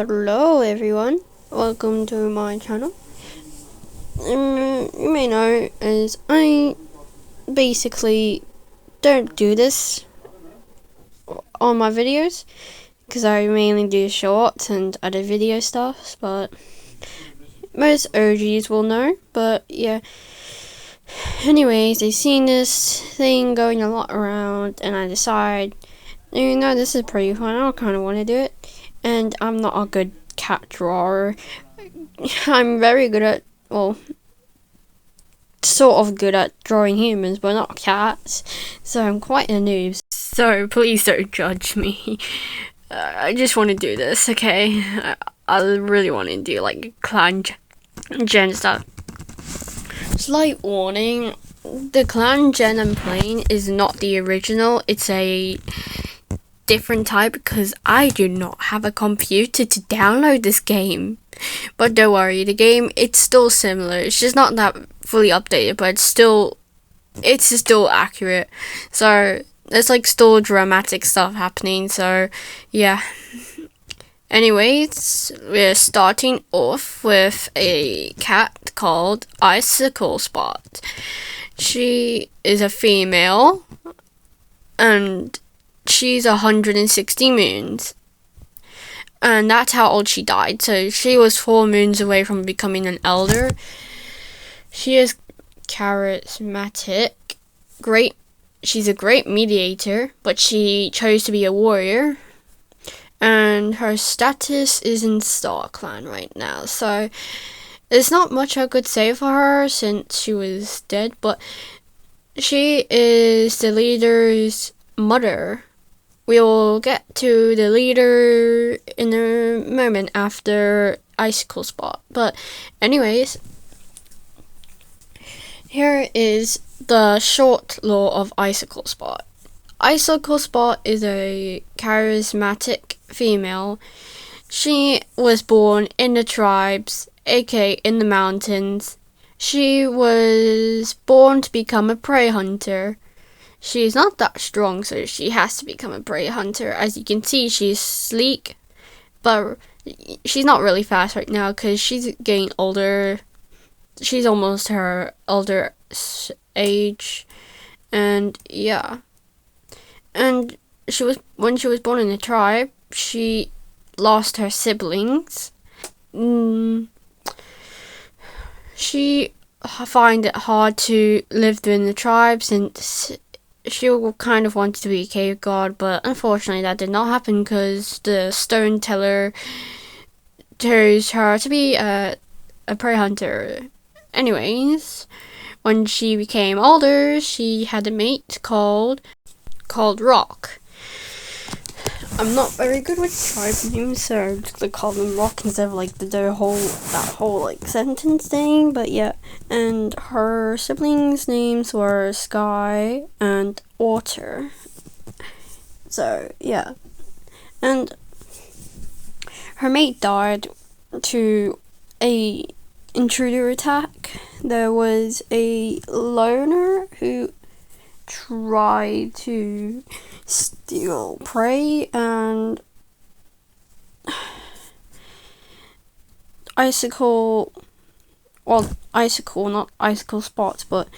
Hello everyone, welcome to my channel. You may know as I basically don't do this on my videos because I mainly do shorts and other video stuff, but most OGs will know. But yeah, anyways, I seen this thing going a lot around and I decide, you know, this is pretty fun, I kind of want to do it. And I'm not a good cat drawer. I'm very good at, well, sort of good at drawing humans, but not cats. So I'm quite a noob. So please don't judge me. I just want to do this, okay? I really want to do like Clangen stuff. Slight warning, the Clangen I'm playing is not the original. It's a different type because I do not have a computer to download this game. But don't worry, the game, it's still similar. It's just not that fully updated, but it's still accurate. So there's like still dramatic stuff happening. So yeah. Anyways, we're starting off with a cat called Icicle Spot. She is a female and she's 160 moons. And that's how old she died. So she was 4 moons away from becoming an elder. She is charismatic. She's a great mediator, but she chose to be a warrior. And her status is in StormClan right now. So there's not much I could say for her since she was dead. But she is the leader's mother. We will get to the leader in a moment after Icicle Spot. But anyways, here is the short lore of Icicle Spot. Icicle Spot is a charismatic female. She was born in the tribes, aka in the mountains. She was born to become a prey hunter. She's not that strong, so she has to become a prey hunter. As you can see, she's sleek, but she's not really fast right now because she's getting older. She's almost her elder age, and yeah. And when she was born in a tribe, she lost her siblings. She find it hard to live within the tribe since she kind of wanted to be a cave god, but unfortunately that did not happen because the stone teller chose her to be a prey hunter. Anyways, when she became older, she had a mate called Rock. I'm not very good with tribe names, so I'm just gonna call them Rock instead of like that whole like sentence thing. But yeah, and her siblings' names were Sky and Water. So yeah, and her mate died to a intruder attack. There was a loner who tried to steal prey, and Icicle, not Icicle Spot, but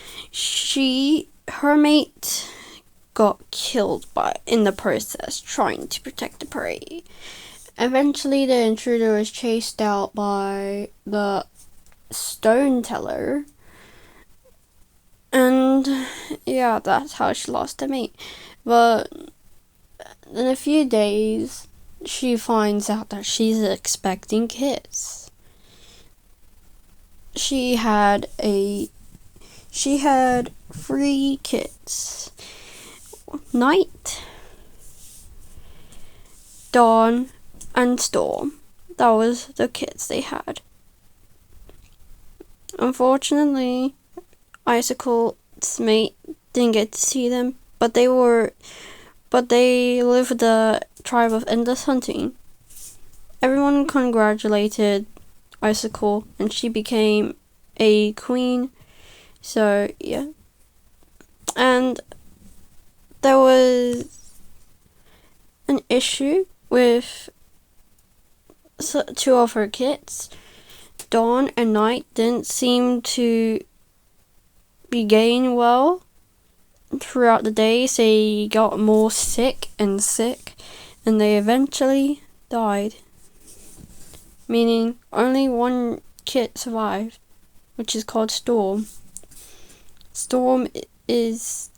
her mate got killed in the process trying to protect the prey. Eventually the intruder was chased out by the stone teller, and yeah, that's how she lost her mate. But in a few days, she finds out that she's expecting kids. She had 3 kids. Night, Dawn, and Storm. That was the kids they had. Unfortunately, Icicle's mate didn't get to see them, but they lived with the tribe of endless hunting. Everyone congratulated Icicle, and she became a queen. So yeah, and there was an issue with two of her kits, Dawn and Night, didn't seem to be getting well. Throughout the days, they got more sick, and they eventually died. Meaning only one kit survived, which is called Storm. Storm is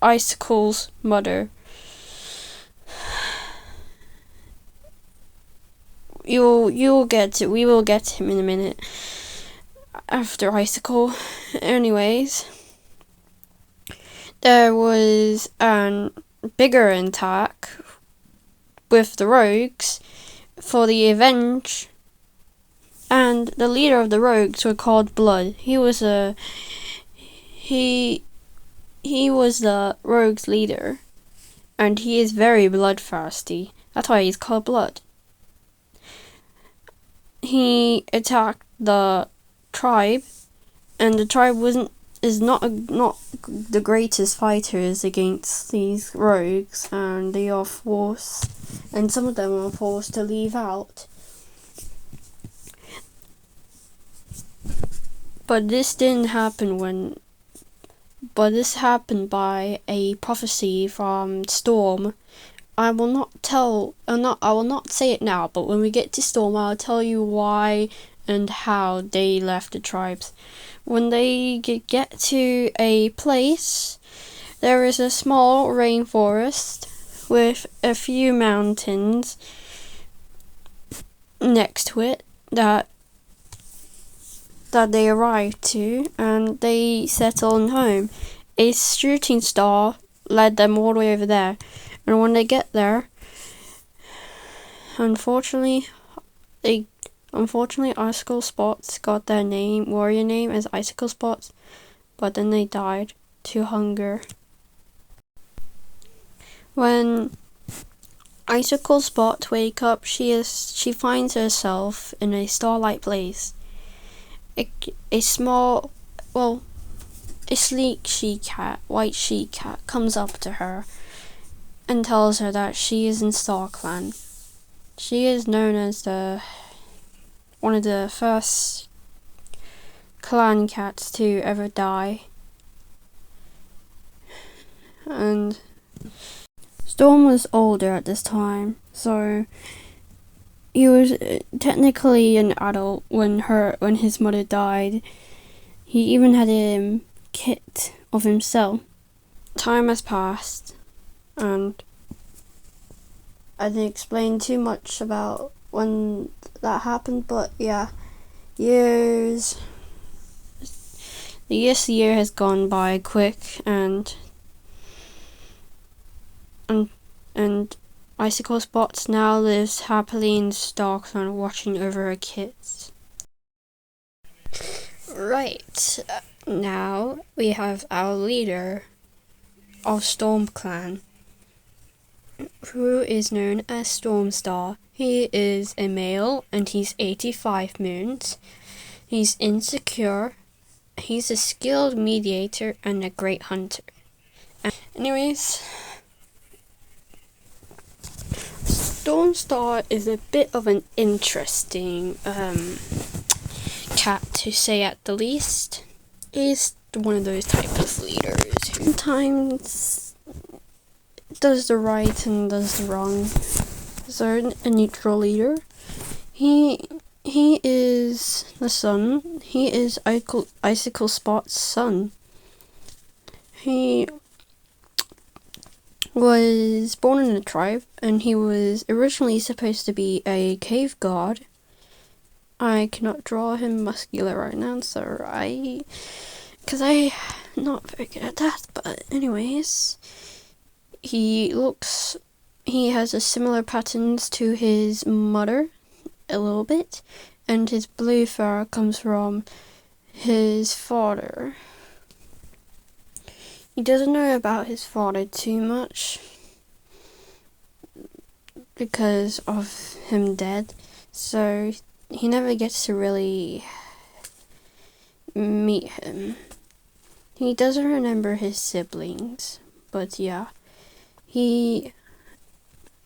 Icicle's mother. We will get him in a minute after Icicle. Anyways, there was a bigger attack with the rogues for the Avenge, and the leader of the rogues were called Blood. He was the rogues leader, and he is very bloodthirsty. That's why he's called Blood. He attacked the tribe, and the tribe is not the greatest fighters against these rogues, and they are forced, and some of them are forced to leave out. But this didn't happen this happened by a prophecy from Storm. I will not say it now, but when we get to Storm, I'll tell you why and how they left the tribes. When they get to a place, there is a small rainforest with a few mountains next to it that they arrived to, and they settled home. A shooting star led them all the way over there, and when they get there, unfortunately Icicle Spots got their warrior name as Icicle Spots, but then they died to hunger. When Icicle Spot wake up, she finds herself in a starlight place. A sleek white she-cat comes up to her and tells her that she is in StormClan. She is known as one of the first clan cats to ever die. And Storm was older at this time, so he was technically an adult when his mother died. He even had a kit of himself. Time has passed, and I didn't explain too much about when that happened, but yeah, the year has gone by quick, and Icicle Spots now lives happily in StormClan, watching over her kids. Right, now we have our leader of StormClan, who is known as Stormstar. He is a male, and he's 85 moons. He's insecure. He's a skilled mediator and a great hunter. Anyways, Stormstar is a bit of an interesting cat, to say at the least. He's one of those type of leaders who sometimes does the right and does the wrong. So a neutral leader. He is the son. He is Icicle Spot's son. He was born in a tribe, and he was originally supposed to be a cave god. I cannot draw him muscular right now, because I'm not very good at that. But anyways, he has a similar patterns to his mother, a little bit, and his blue fur comes from his father. He doesn't know about his father too much because of him dead, so he never gets to really meet him. He doesn't remember his siblings, but yeah,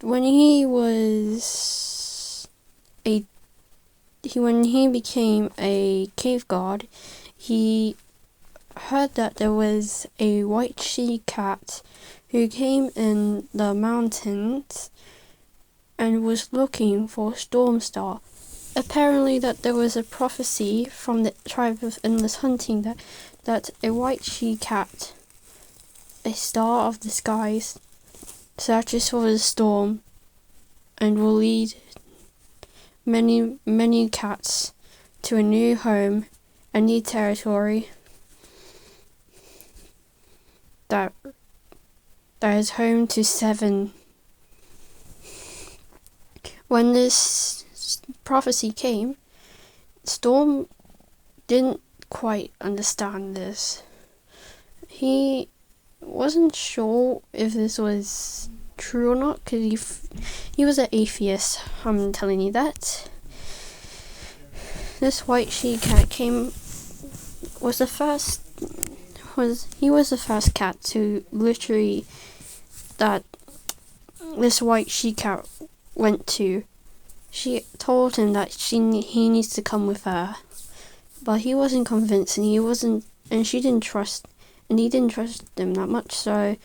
when he was when he became a cave god, he heard that there was a white she-cat who came in the mountains and was looking for Stormstar. Apparently that there was a prophecy from the tribe of endless hunting that a white she-cat, a star of the skies, searches for the storm and will lead many cats to a new home, a new territory that is home to 7. When this prophecy came, Storm didn't quite understand this. He wasn't sure if this was true or not, because he was an atheist, I'm telling you that. This white she-cat was the first cat to literally that this white she-cat went to. She told him that he needs to come with her, but he wasn't convinced, and he didn't trust them that much, so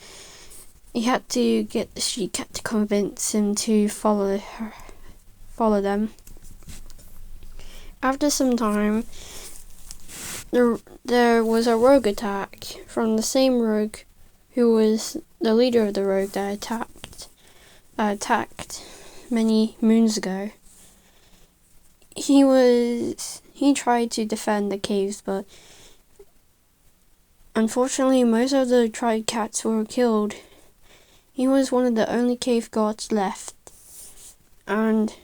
he had to get the she-cat to convince him to follow them. After some time, there was a rogue attack from the same rogue who was the leader of the rogue that attacked many moons ago. He tried to defend the caves, but unfortunately most of the tribe cats were killed. He was one of the only cave gods left, and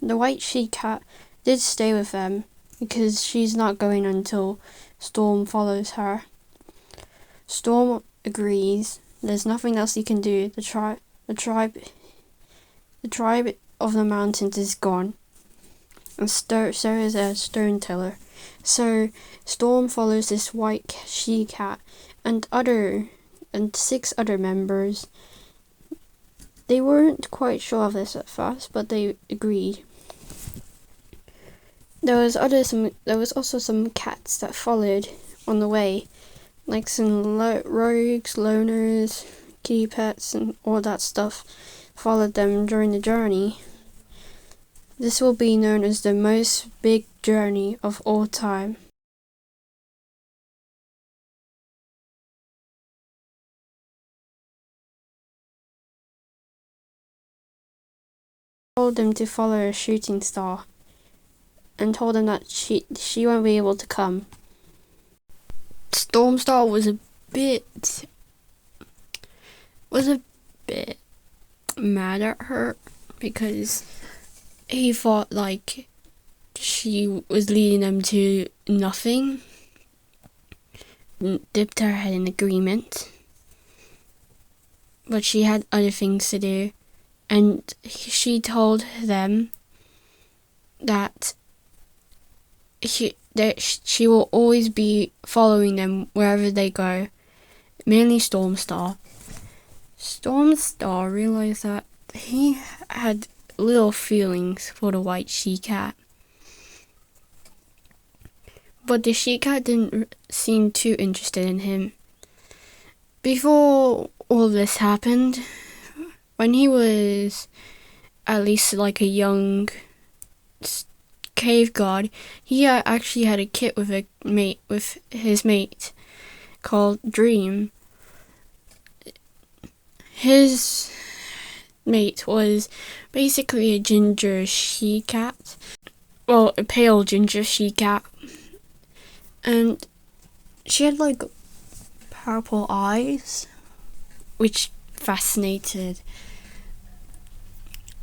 the white she-cat did stay with them because she's not going until Storm follows her. Storm agrees. There's nothing else he can do. The tribe of the mountains is gone, and so is their stone teller. So Storm follows this white she-cat and 6 other members. They weren't quite sure of this at first, but they agreed. There was also some cats that followed on the way, like some rogues, loners, kitty pets, and all that stuff followed them during the journey. This will be known as the most big journey of all time. Told them to follow a shooting star, and told them that she won't be able to come. Stormstar was a bit mad at her because he thought like she was leading them to nothing. Dipped her head in agreement, but she had other things to do, and she told them that she will always be following them wherever they go, mainly Stormstar. Stormstar realized that he had little feelings for the white she-cat, but the she-cat didn't seem too interested in him. Before all this happened, when he was at least like a young cave god, he actually had a kit with his mate called Dream. His mate was basically a ginger she-cat, well, a pale ginger she-cat, and she had like purple eyes, which fascinated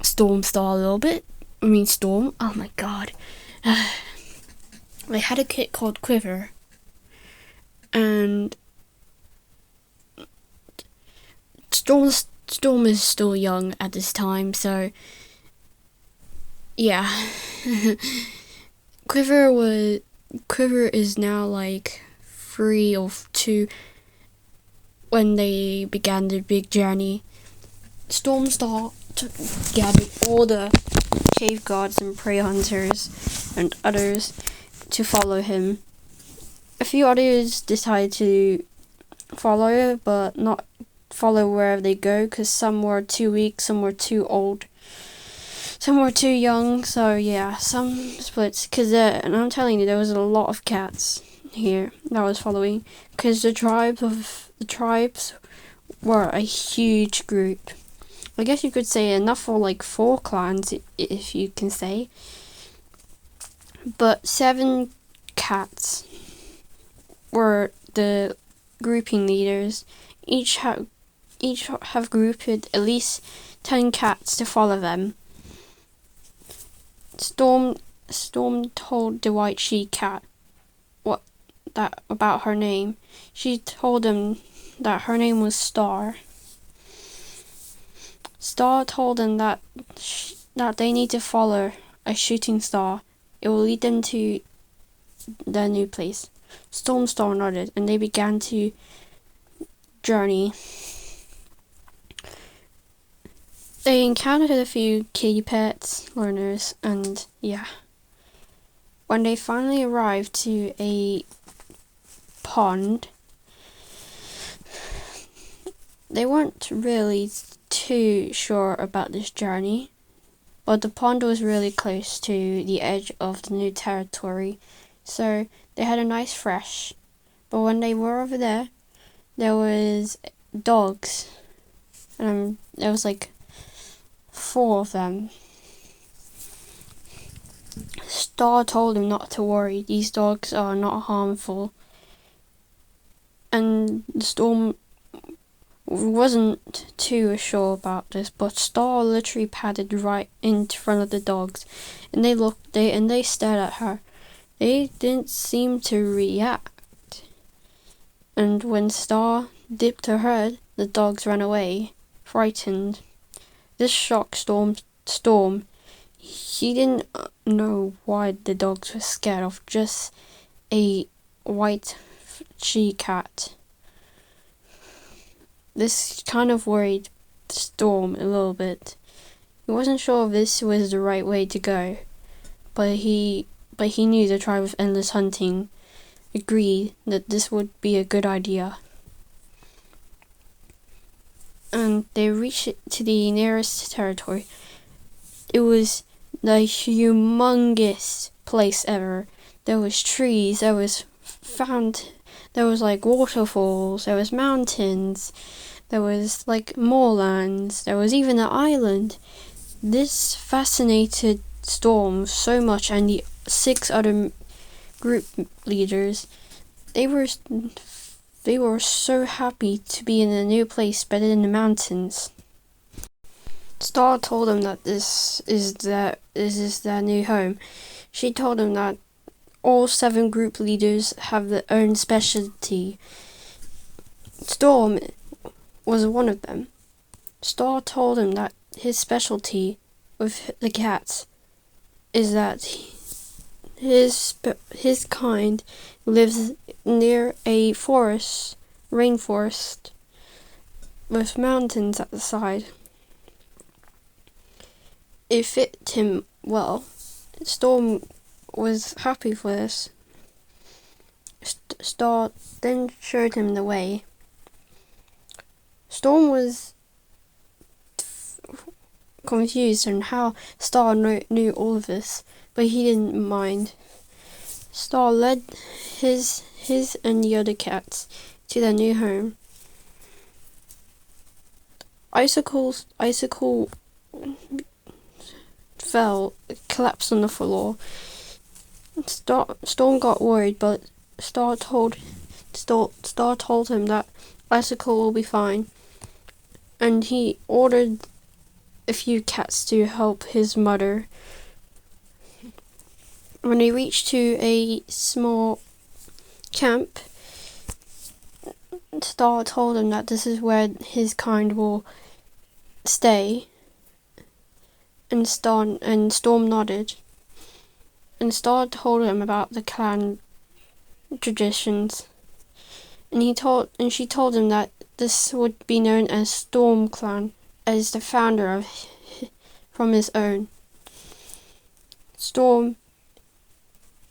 Stormstar a little bit. Storm, oh my god. They had a kit called Quiver, and Storm is still young at this time, so yeah. Quiver is now like 3 or 2 when they began the big journey. Stormstar gathered all the cave guards and prey hunters and others to follow him. A few others decided to follow, but not follow wherever they go, because some were too weak, some were too old, some were too young. So yeah, some splits. And I'm telling you, there was a lot of cats here that was following, because the tribes were a huge group. I guess you could say enough for like 4 clans, if you can say. But 7 cats were the grouping leaders. Each have grouped at least 10 cats to follow them. Storm told the white she-cat about her name. She told him that her name was Star. Star told them that they need to follow a shooting star. It will lead them to their new place. Stormstar nodded, and they began to journey. They encountered a few kitty pets, learners, and yeah. When they finally arrived to a pond, they weren't really too sure about this journey, but the pond was really close to the edge of the new territory, so they had a nice fresh. But when they were over there was dogs, and there was like 4 of them. Star told him not to worry, these dogs are not harmful, and the Storm wasn't too sure about this, but Star literally padded right in front of the dogs, and they stared at her. They didn't seem to react, and when Star dipped her head, the dogs ran away, frightened. This shocked Storm. He didn't know why the dogs were scared of just a white she-cat. This kind of worried Storm a little bit. He wasn't sure if this was the right way to go, but he knew the tribe of Endless Hunting agreed that this would be a good idea. And they reached to the nearest territory. It was the humongous place ever. There was trees, there was like waterfalls, there was mountains, there was like moorlands, there was even an island. This fascinated Storm so much, and the 6 other group leaders, they were so happy to be in a new place better than the mountains. Star told them that this is their new home. She told them that all 7 group leaders have their own specialty. Storm was one of them. Star told him that his specialty with the cats is that his kind lives near a rainforest with mountains at the side. It fit him well. Storm was happy for this. Star then showed him the way. Storm was confused on how Star knew all of this, but he didn't mind. Star led his and the other cats to their new home. Icicle collapsed on the floor. Storm got worried, but Star told him that Icicle will be fine, and he ordered a few cats to help his mother. When they reached to a small camp, Star told him that this is where his kind will stay, and Storm nodded. And Star told him about the clan traditions, and she told him that this would be known as StormClan, as the founder from his own. Storm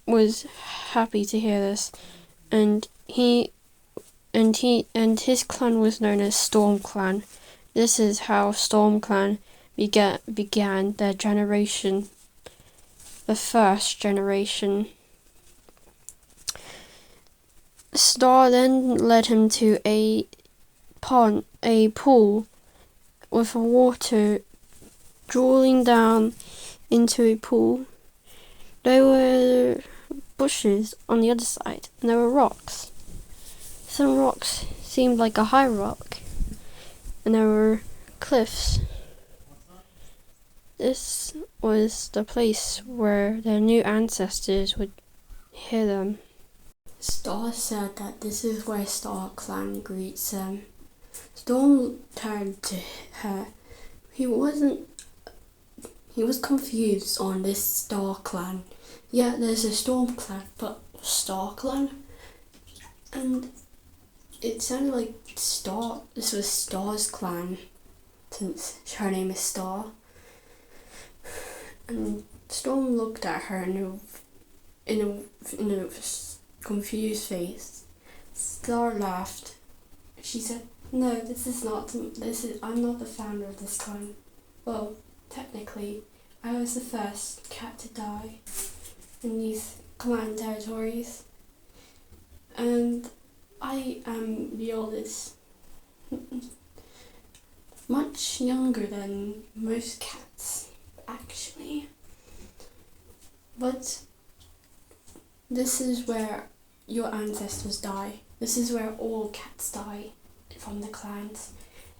was happy to hear this, and his clan was known as StormClan. This is how StormClan began their generation, the first generation. Star then led him to a pool with water drooling down into a pool. There were bushes on the other side, and there were rocks. Some rocks seemed like a high rock, and there were cliffs. This was the place where their new ancestors would hear them. Star said that this is where StormClan greets them. Storm turned to her. He was confused on this StormClan. Yeah, there's a StormClan, but StormClan? And it sounded like this was Star's clan, since her name is Star. And Storm looked at her in a confused face. Star laughed. She said, "No, I'm not the founder of this clan. Well, technically, I was the first cat to die in these clan territories. And I am the oldest. Much younger than most cats, actually. But this is where your ancestors die. This is where all cats die from the clans.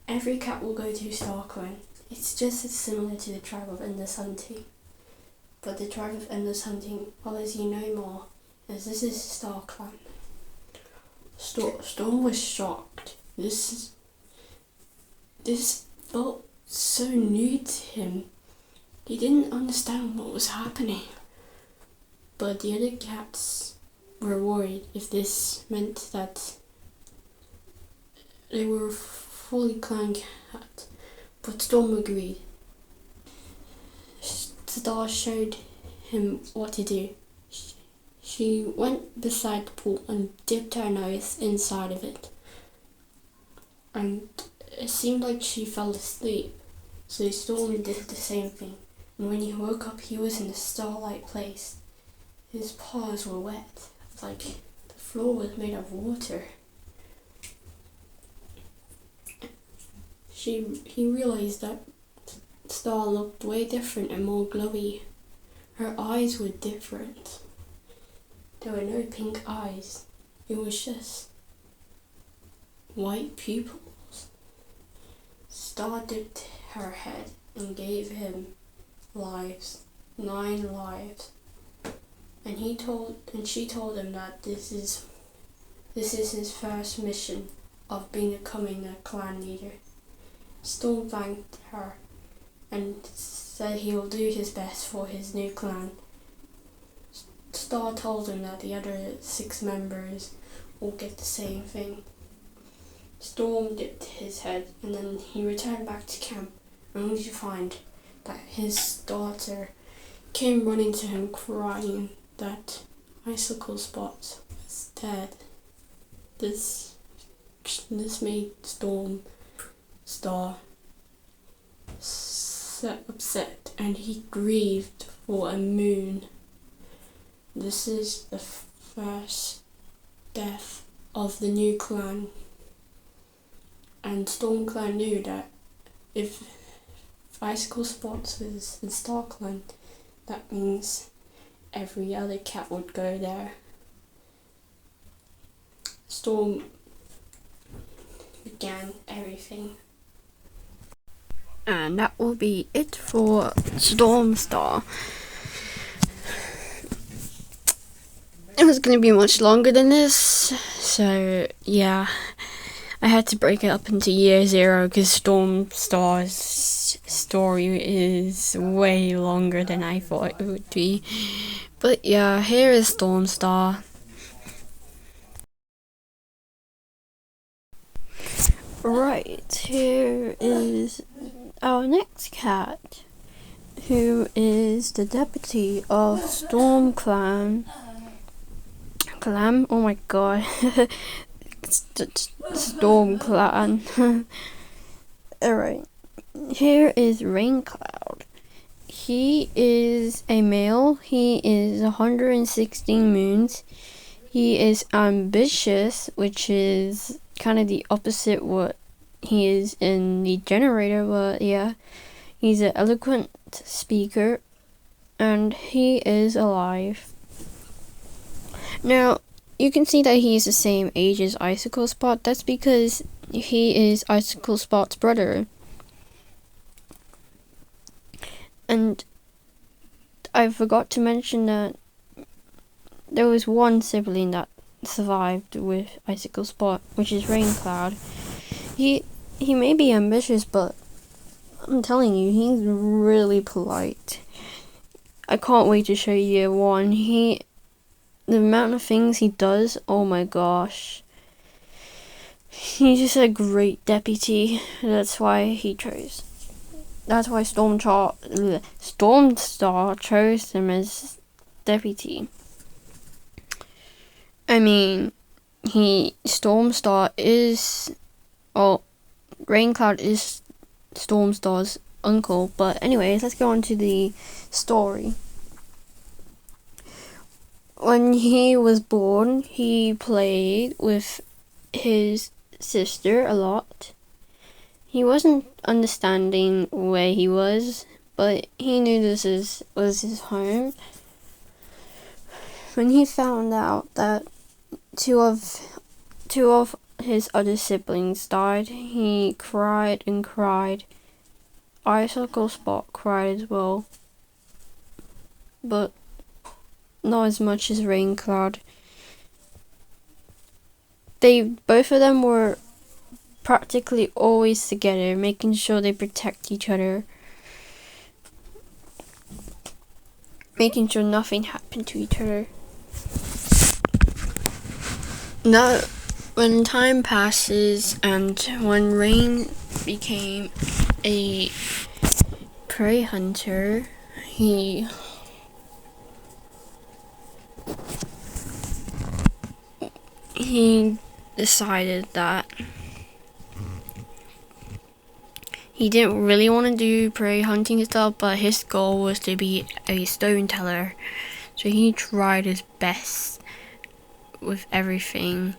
Every cat will go to StormClan. It's just as similar to the tribe of endless hunting. But the tribe of endless hunting follows you no more, as this is StormClan." Storm was shocked. This felt so new to him. He didn't understand what was happening. But the other cats were worried if this meant that they were fully clan cat. But Storm agreed. Star showed him what to do. She went beside the pool and dipped her nose inside of it. And it seemed like she fell asleep. So Storm did the same thing. And when he woke up, he was in a starlight place. His paws were wet. Like the floor was made of water. He realized that Star looked way different and more glowy. Her eyes were different. There were no pink eyes. It was just white pupils. Star dipped her head and gave him lives, 9 lives. And she told him that this is his first mission of becoming a clan leader. Storm thanked her and said he will do his best for his new clan. Star told him that the other 6 members will get the same thing. Storm dipped his head and then he returned back to camp, only to find that his daughter came running to him crying that Icicle Spot was dead. This made Star upset, and he grieved for a moon. This is the first death of the new clan, and StormClan knew that if Icicle Spot was in StormClan, that means every other cat would go there. Storm began everything. And that will be it for Stormstar. It was going to be much longer than this, so yeah, I had to break it up into year 0 because Stormstar's story is way longer than I thought it would be. But yeah, here is Stormstar. Right, here is our next cat, who is the deputy of StormClan. Oh my god. StormClan. Alright. Here is Raincloud. He is a male. He is 116 moons. He is ambitious, which is kind of the opposite what he is in the generator, but yeah. He's an eloquent speaker, and he is alive. Now, you can see that he's the same age as Icicle Spot. That's because he is Icicle Spot's brother. And I forgot to mention that there was one sibling that survived with Icicle Spot, which is Raincloud. He may be ambitious, but I'm telling you, he's really polite. I can't wait to show you year 1. The amount of things he does, oh my gosh. He's just a great deputy. That's why Stormstar chose him as deputy. I mean, Stormstar is, Raincloud is Stormstar's uncle. But anyways, let's go on to the story. When he was born, he played with his sister a lot. He wasn't understanding where he was, but he knew this was his home. When he found out that two of his other siblings died, he cried and cried. Icicle Spot cried as well, but not as much as Raincloud. Both of them were practically always together, making sure they protect each other, making sure nothing happened to each other. Now, when time passes and when Rain became a prey hunter, he decided that he didn't really want to do prey hunting stuff, but his goal was to be a stone teller. So he tried his best with everything.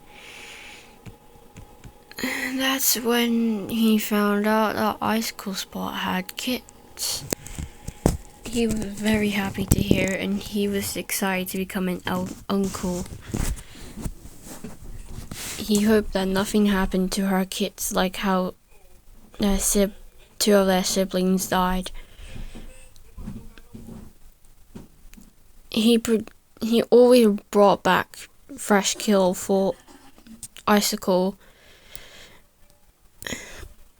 That's when he found out that Icicle Spot had kits. He was very happy to hear, and he was excited to become an uncle. He hoped that nothing happened to her kits, like how two of their siblings died. He always brought back fresh kill for Icicle.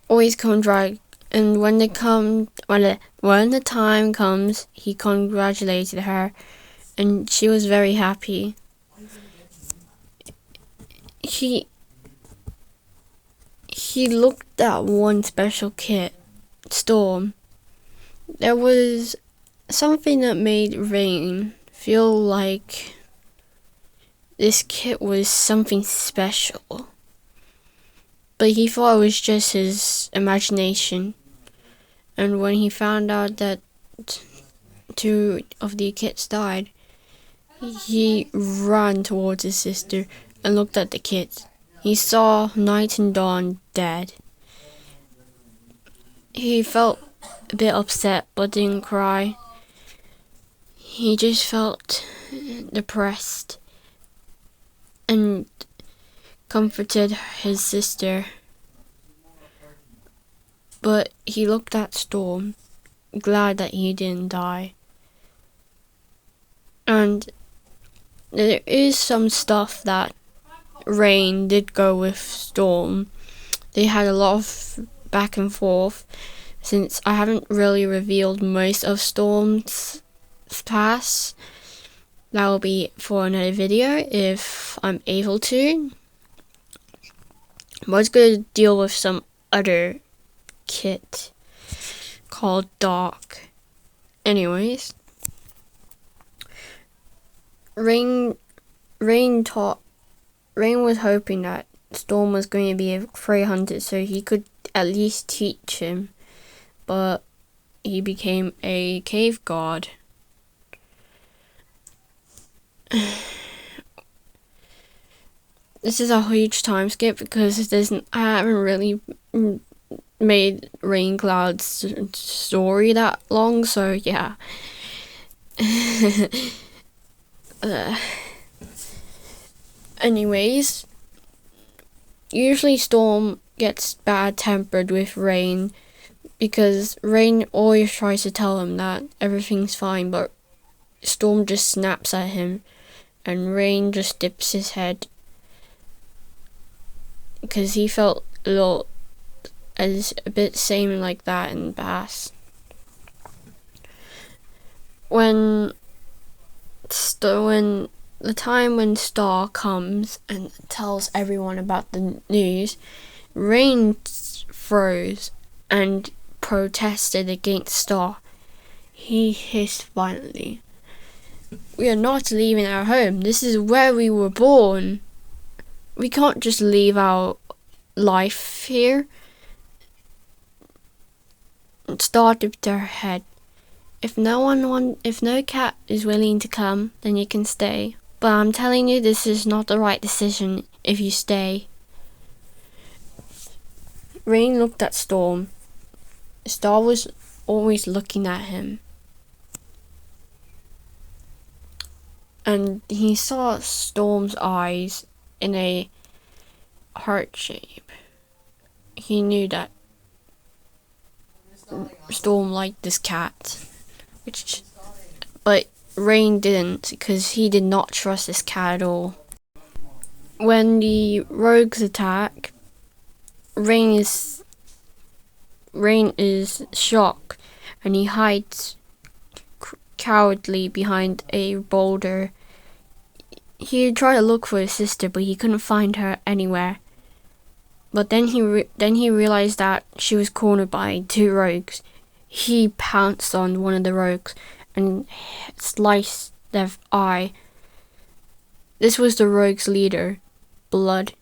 Always come dry, and when the time comes, he congratulated her, and she was very happy. He looked at one special kit, Storm. There was something that made Rain feel like this kit was something special. But he thought it was just his imagination. And when he found out that two of the kits died, he ran towards his sister and looked at the kits. He saw Night and Dawn dead. He felt a bit upset but didn't cry. He just felt depressed and comforted his sister. But he looked at Storm, glad that he didn't die. And there is some stuff that Rain did go with Storm. They had a lot of back and forth, since I haven't really revealed most of Storm's past. That will be for another video if I'm able to. But I was going to deal with some other kit called Dark. Anyways, Rain was hoping that Storm was going to be a prey hunter so he could at least teach him, but he became a cave god. This is a huge time skip because I haven't really made Raincloud's story that long, so yeah. Anyways, usually Storm gets bad-tempered with Rain because Rain always tries to tell him that everything's fine, but Storm just snaps at him and Rain just dips his head because he felt a bit same like that in the past. When the time when Star comes and tells everyone about the news, Rain froze and protested against Star. He hissed violently. "We are not leaving our home. This is where we were born. We can't just leave our life here." Star dipped her head. If no cat is willing to come, then you can stay. But I'm telling you, this is not the right decision if you stay. Rain looked at Storm. Star was always looking at him. And he saw Storm's eyes in a heart shape. He knew that Storm liked this cat. But Rain didn't, because he did not trust this cat at all. When the rogues attack, Rain is shocked, and he hides cowardly behind a boulder. He tried to look for his sister, but he couldn't find her anywhere. But then he realized that she was cornered by two rogues. He pounced on one of the rogues and sliced their eye. This was the rogue's leader, Blood.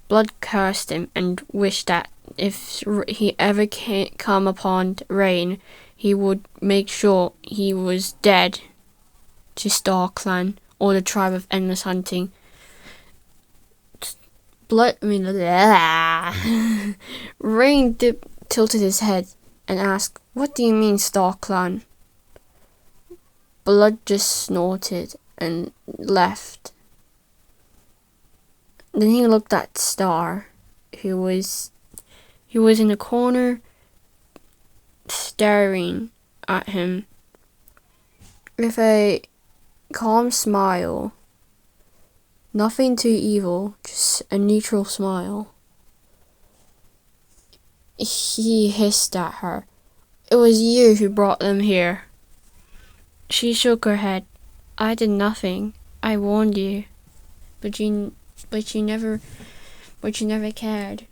Blood cursed him and wished that if he ever come upon Rain, he would make sure he was dead to StormClan or the tribe of endless hunting. Rain tilted his head and asked, "What do you mean, StormClan?" Blood just snorted and left. Then he looked at Star, who was in the corner staring at him with a calm smile. Nothing too evil, just a neutral smile. He hissed at her. "It was you who brought them here." She shook her head. "I did nothing. I warned you. But you never cared.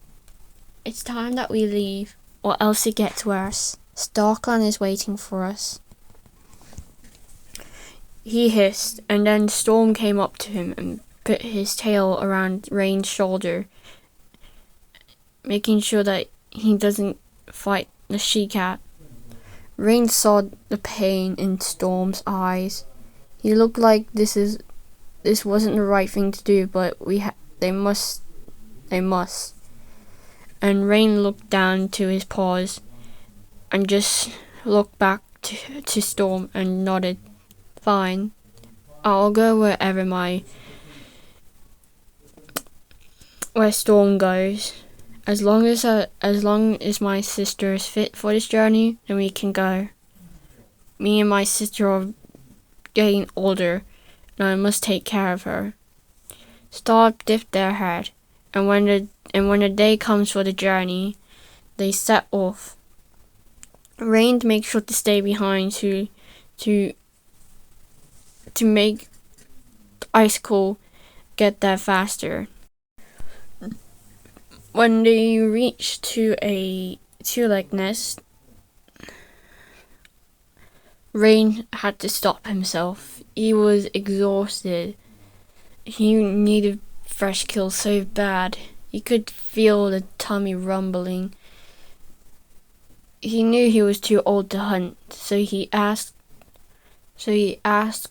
It's time that we leave, or else it gets worse. StormClan is waiting for us." He hissed, and then Storm came up to him and put his tail around Rain's shoulder, making sure that he doesn't fight the she-cat. Rain saw the pain in Storm's eyes. He looked like this wasn't the right thing to do, but they must. And Rain looked down to his paws and just looked back to Storm and nodded. "Fine. I'll go where Storm goes. As long as my sister is fit for this journey, then we can go. Me and my sister are getting older, and I must take care of her." Star dipped their head, and when the day comes for the journey, they set off. Rain makes sure to stay behind to make Icicle get there faster. When they reach to a two-leg nest, Rain had to stop himself. He was exhausted. He needed fresh kills so bad. He could feel the tummy rumbling. He knew he was too old to hunt, so he asked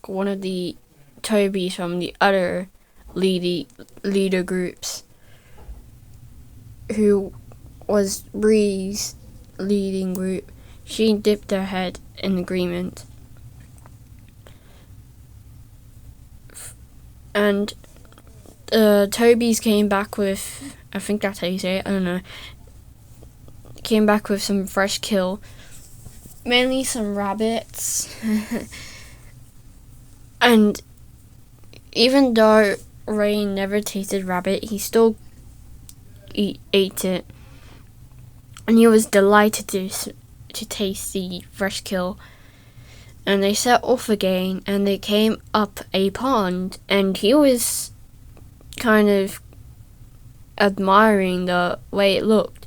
one of the Tobys from the other leader groups, who was Bree's leading group. She dipped her head in agreement. And Tobys came back with, I think that's how you say it, I don't know, came back with some fresh kill. Mainly some rabbits. And even though Rain never tasted rabbit, he still ate it. And he was delighted to taste the fresh kill. And they set off again, and they came up a pond, and he was kind of admiring the way it looked.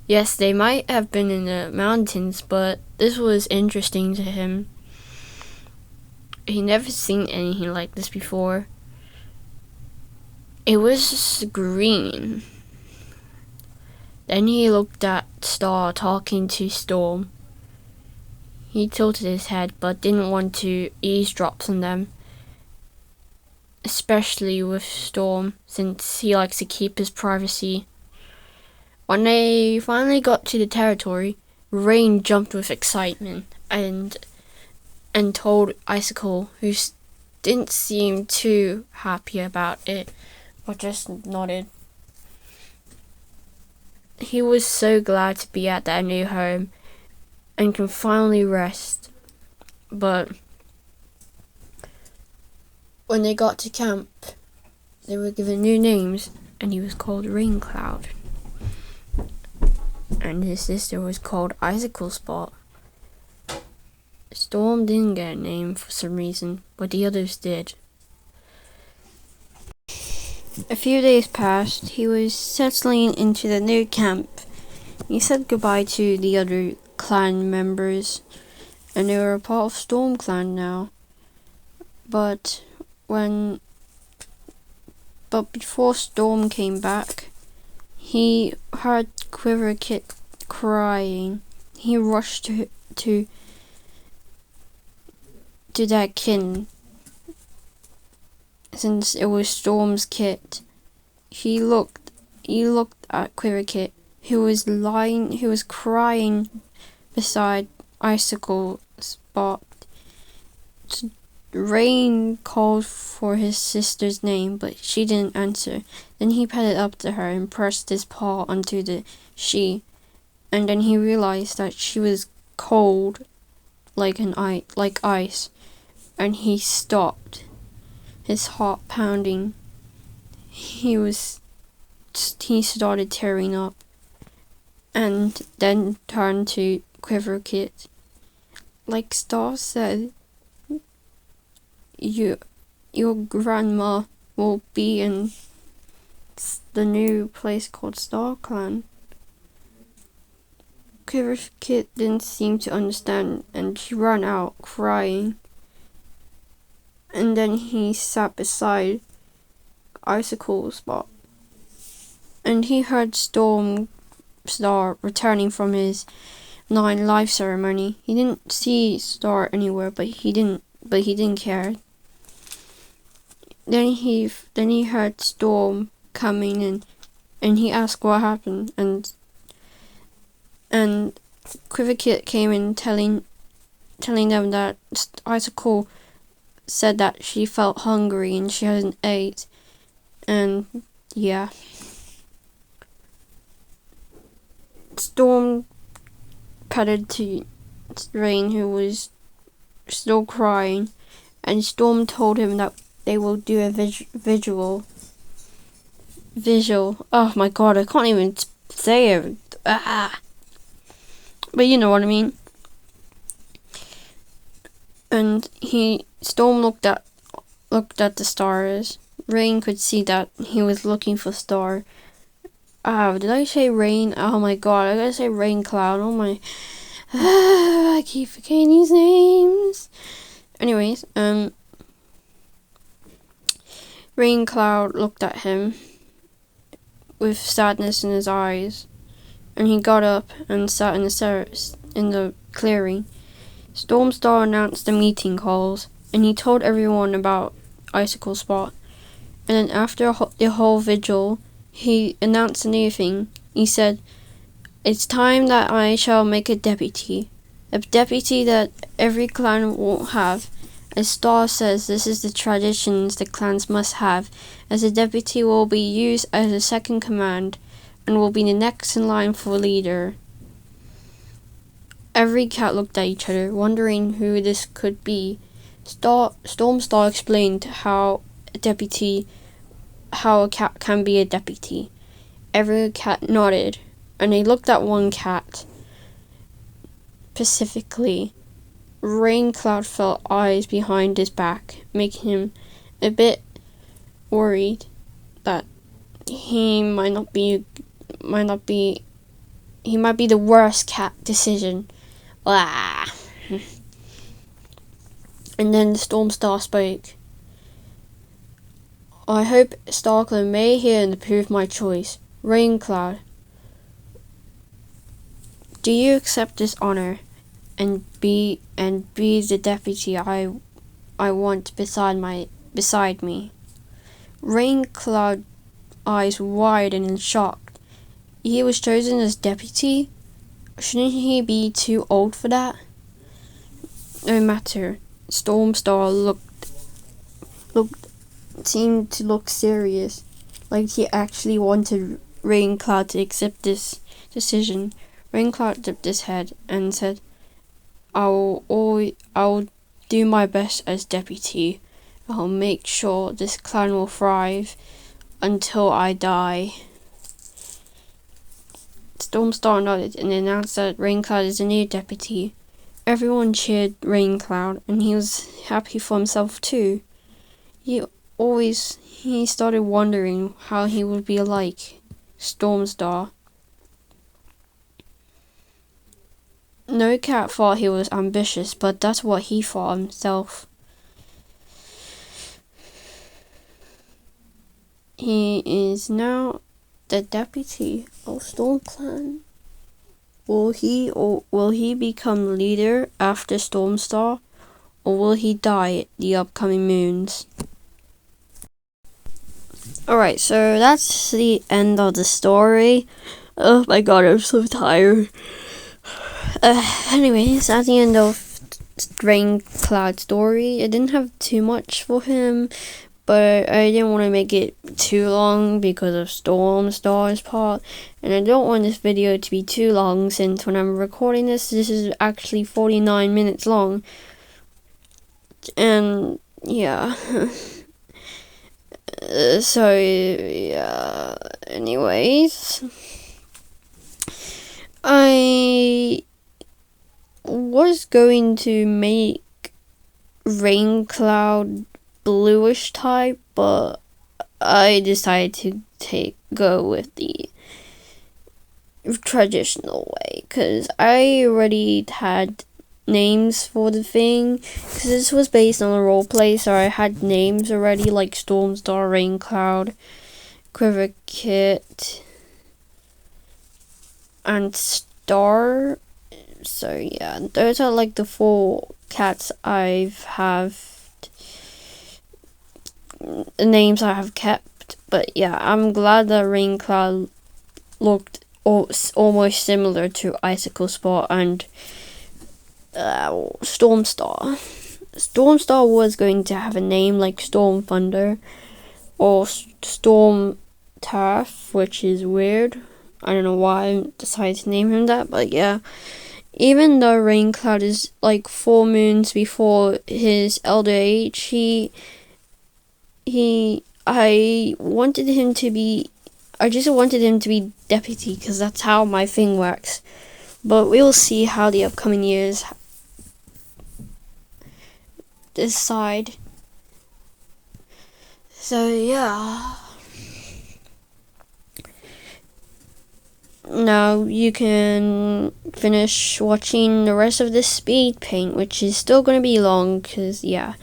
Yes, they might have been in the mountains, but this was interesting to him. He never seen anything like this before. It was green. Then he looked at Star talking to Storm. He tilted his head but didn't want to eavesdrop on them, especially with Storm, since he likes to keep his privacy. When they finally got to the territory, Rain jumped with excitement and told Icicle, who didn't seem too happy about it, but just nodded. He was so glad to be at their new home and can finally rest. But when they got to camp, they were given new names, and he was called Raincloud. And his sister was called Icicle Spot. Storm didn't get a name for some reason, but the others did. A few days passed. He was settling into the new camp. He said goodbye to the other clan members, and they were a part of StormClan now. But before Storm came back, he heard Quiverkit crying. He rushed to their kin, since it was Storm's kit. He looked at Quiverkit, who was crying beside Icicle Spot. Rain called for his sister's name, but she didn't answer. Then he padded up to her and pressed his paw onto she, and then he realized that she was cold like ice, and he stopped, his heart pounding. He started tearing up, and then turned to Quiverkit. Like Star said, your grandma will be in the new place called StormClan. Quiverkit didn't seem to understand, and she ran out crying. And then he sat beside Icicle Spot, and he heard Stormstar returning from his 9 life ceremony. He didn't see Star anywhere, but he didn't care. Then he heard Storm coming in, and he asked what happened, and Quiverkit came in telling them that Icicle said that she felt hungry and she hadn't ate, and yeah. Storm patted to Rain, who was still crying, and Storm told him that they will do a visual. Oh my god, I can't even say it. But you know what I mean. And Storm looked at the stars. Rain could see that he was looking for Star. Did I say Rain? Oh my god, I gotta say Raincloud. Oh my. I keep forgetting these names. Anyways, Raincloud looked at him with sadness in his eyes, and he got up and sat in the clearing. Stormstar announced the meeting calls, and he told everyone about Icicle Spot. And then after the whole vigil, he announced a new thing. He said, "It's time that I shall make a deputy that every clan won't have. As Star says, this is the traditions the clans must have, as a deputy will be used as a second command, and will be the next in line for leader." Every cat looked at each other, wondering who this could be. Stormstar explained how a cat can be a deputy. Every cat nodded, and they looked at one cat. Specifically, Raincloud felt eyes behind his back, making him a bit worried that he might be the worst cat decision. Ah. And then Stormstar spoke. "I hope StormClan may hear and approve my choice. Raincloud, do you accept this honor and be the deputy I want beside me?" Raincloud eyes widened in shock. He was chosen as deputy? Shouldn't he be too old for that? No matter. Stormstar seemed to look serious, like he actually wanted Raincloud to accept this decision. Raincloud dipped his head and said, I'll do my best as deputy. I'll make sure this clan will thrive until I die." Stormstar nodded and announced that Raincloud is the new deputy. Everyone cheered Raincloud, and he was happy for himself too. He started wondering how he would be like Stormstar. No cat thought he was ambitious, but that's what he thought himself. He is now the deputy of StormClan. Will he become leader after Stormstar, or will he die at the upcoming moons? Alright, so that's the end of the story. Oh my god, I'm so tired. Anyways, at the end of Raincloud's story, it didn't have too much for him, but I didn't want to make it too long because of Stormstar's part, and I don't want this video to be too long since when I'm recording this is actually 49 minutes long. And yeah. So yeah, anyways, I was going to make Raincloud bluish type, but I decided to go with the traditional way because I already had names for the thing, because this was based on a roleplay, so I had names already like Stormstar, Raincloud, Quiverkit, and Star. So yeah, those are like the 4 cats the names I have kept. But yeah, I'm glad that Raincloud looked almost similar to Icicle Spot and Stormstar. Stormstar was going to have a name like Storm Thunder or Storm Turf, which is weird. I don't know why I decided to name him that, but yeah. Even though Raincloud is like 4 moons before his elder age, I just wanted him to be deputy because that's how my thing works. But we'll see how the upcoming years decide. So yeah. now you can finish watching the rest of this speed paint, which is still going to be long, because yeah.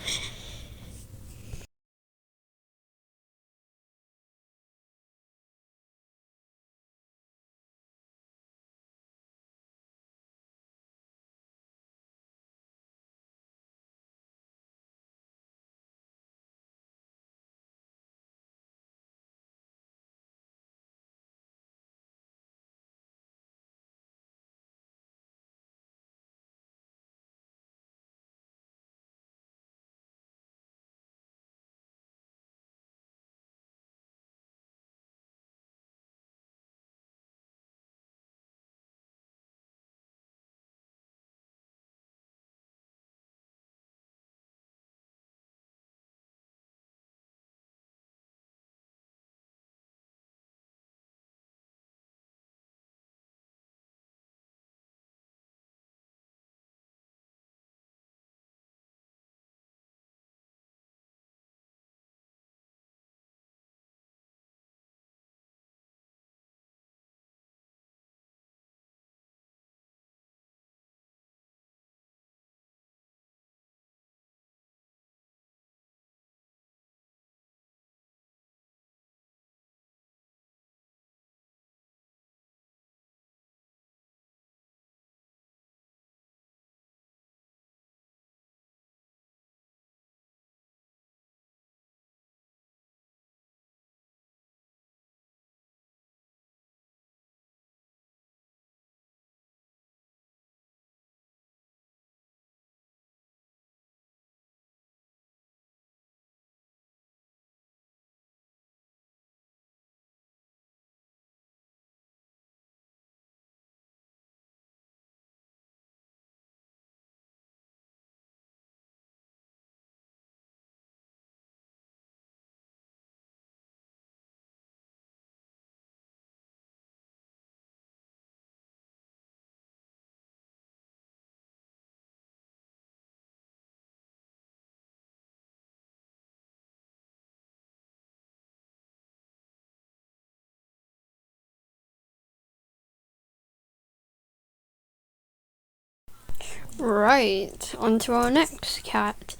Right, on to our next cat,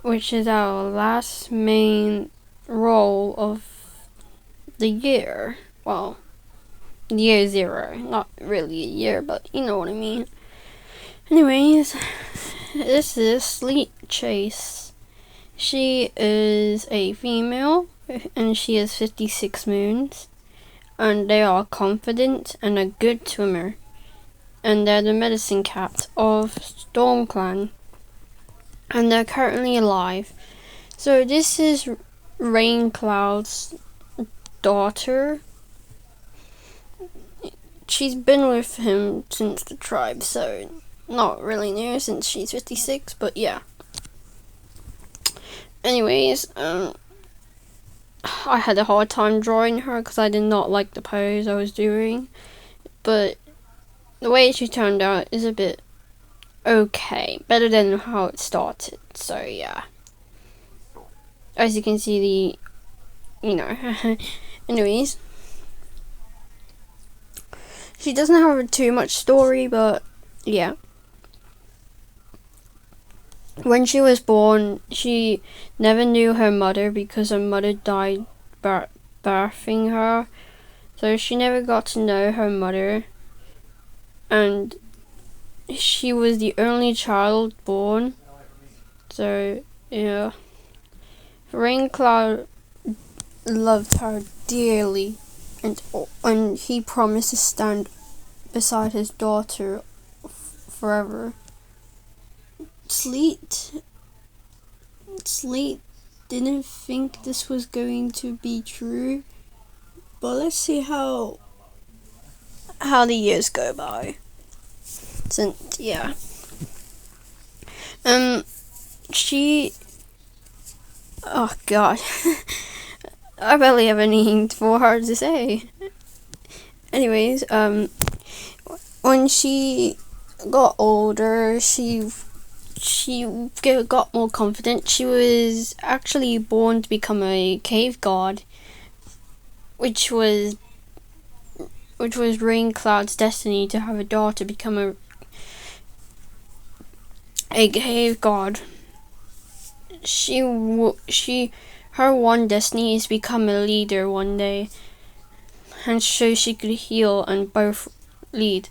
which is our last main role of the year. Well, year 0. Not really a year, but you know what I mean. Anyways, this is Sleetchase. She is a female, and she has 56 moons, and they are confident and a good swimmer. And they're the medicine cat of StormClan, and they're currently alive. So this is Raincloud's daughter. She's been with him since the tribe, so not really new since she's 56, but yeah. Anyways, I had a hard time drawing her because I did not like the pose I was doing, but the way she turned out is a bit okay, better than how it started, so yeah. As you can see, anyways. She doesn't have too much story, but yeah. When she was born, she never knew her mother because her mother died birthing her, so she never got to know her mother, and she was the only child born, so yeah. Raincloud loved her dearly, and he promised to stand beside his daughter forever. Sleet didn't think this was going to be true, but let's see how the years go by. Since yeah, she, oh god, I barely have anything for her to say. Anyways, when she got older, she got more confident. She was actually born to become a cave god, which was which was Raincloud's destiny to have a daughter become a cave god. Her one destiny is to become a leader one day, and so she could heal and both lead.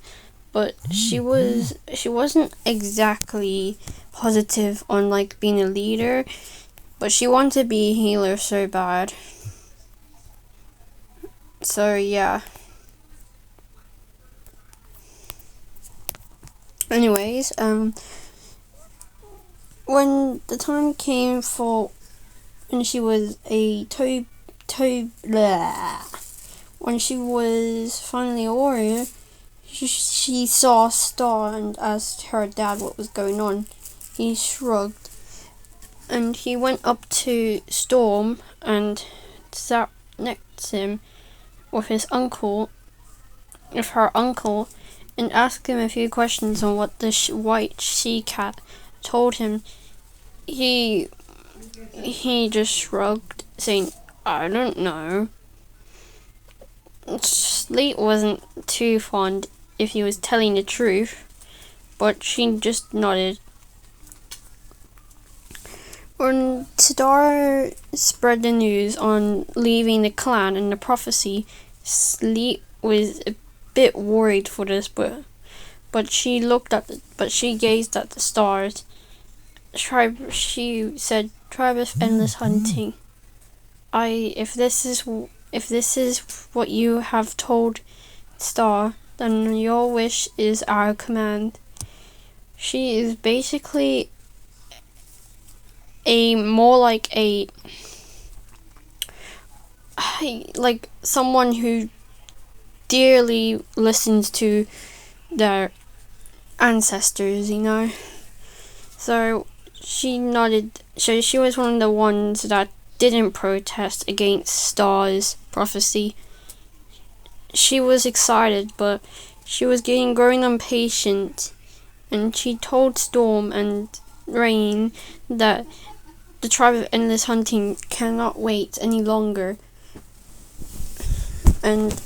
But she wasn't exactly positive on like being a leader, but she wanted to be a healer so bad. So yeah. Anyways, when the time came for when she was when she was finally a warrior, she saw a star and asked her dad what was going on. He shrugged, and he went up to Storm and sat next to him with her uncle, and asked him a few questions on what the white sea cat told him. He just shrugged, saying, "I don't know." Sleet wasn't too fond if he was telling the truth, but she just nodded. When Star spread the news on leaving the clan and the prophecy, Sleet was a bit worried for this, but she gazed at the stars. She said, "Tribe of endless hunting. If this is what you have told Star, then your wish is our command." She is basically like someone who dearly listens to their ancestors, you know. So she nodded. So she was one of the ones that didn't protest against Star's prophecy. She was excited, but she was growing impatient, and she told Storm and Rain that the tribe of endless hunting cannot wait any longer. And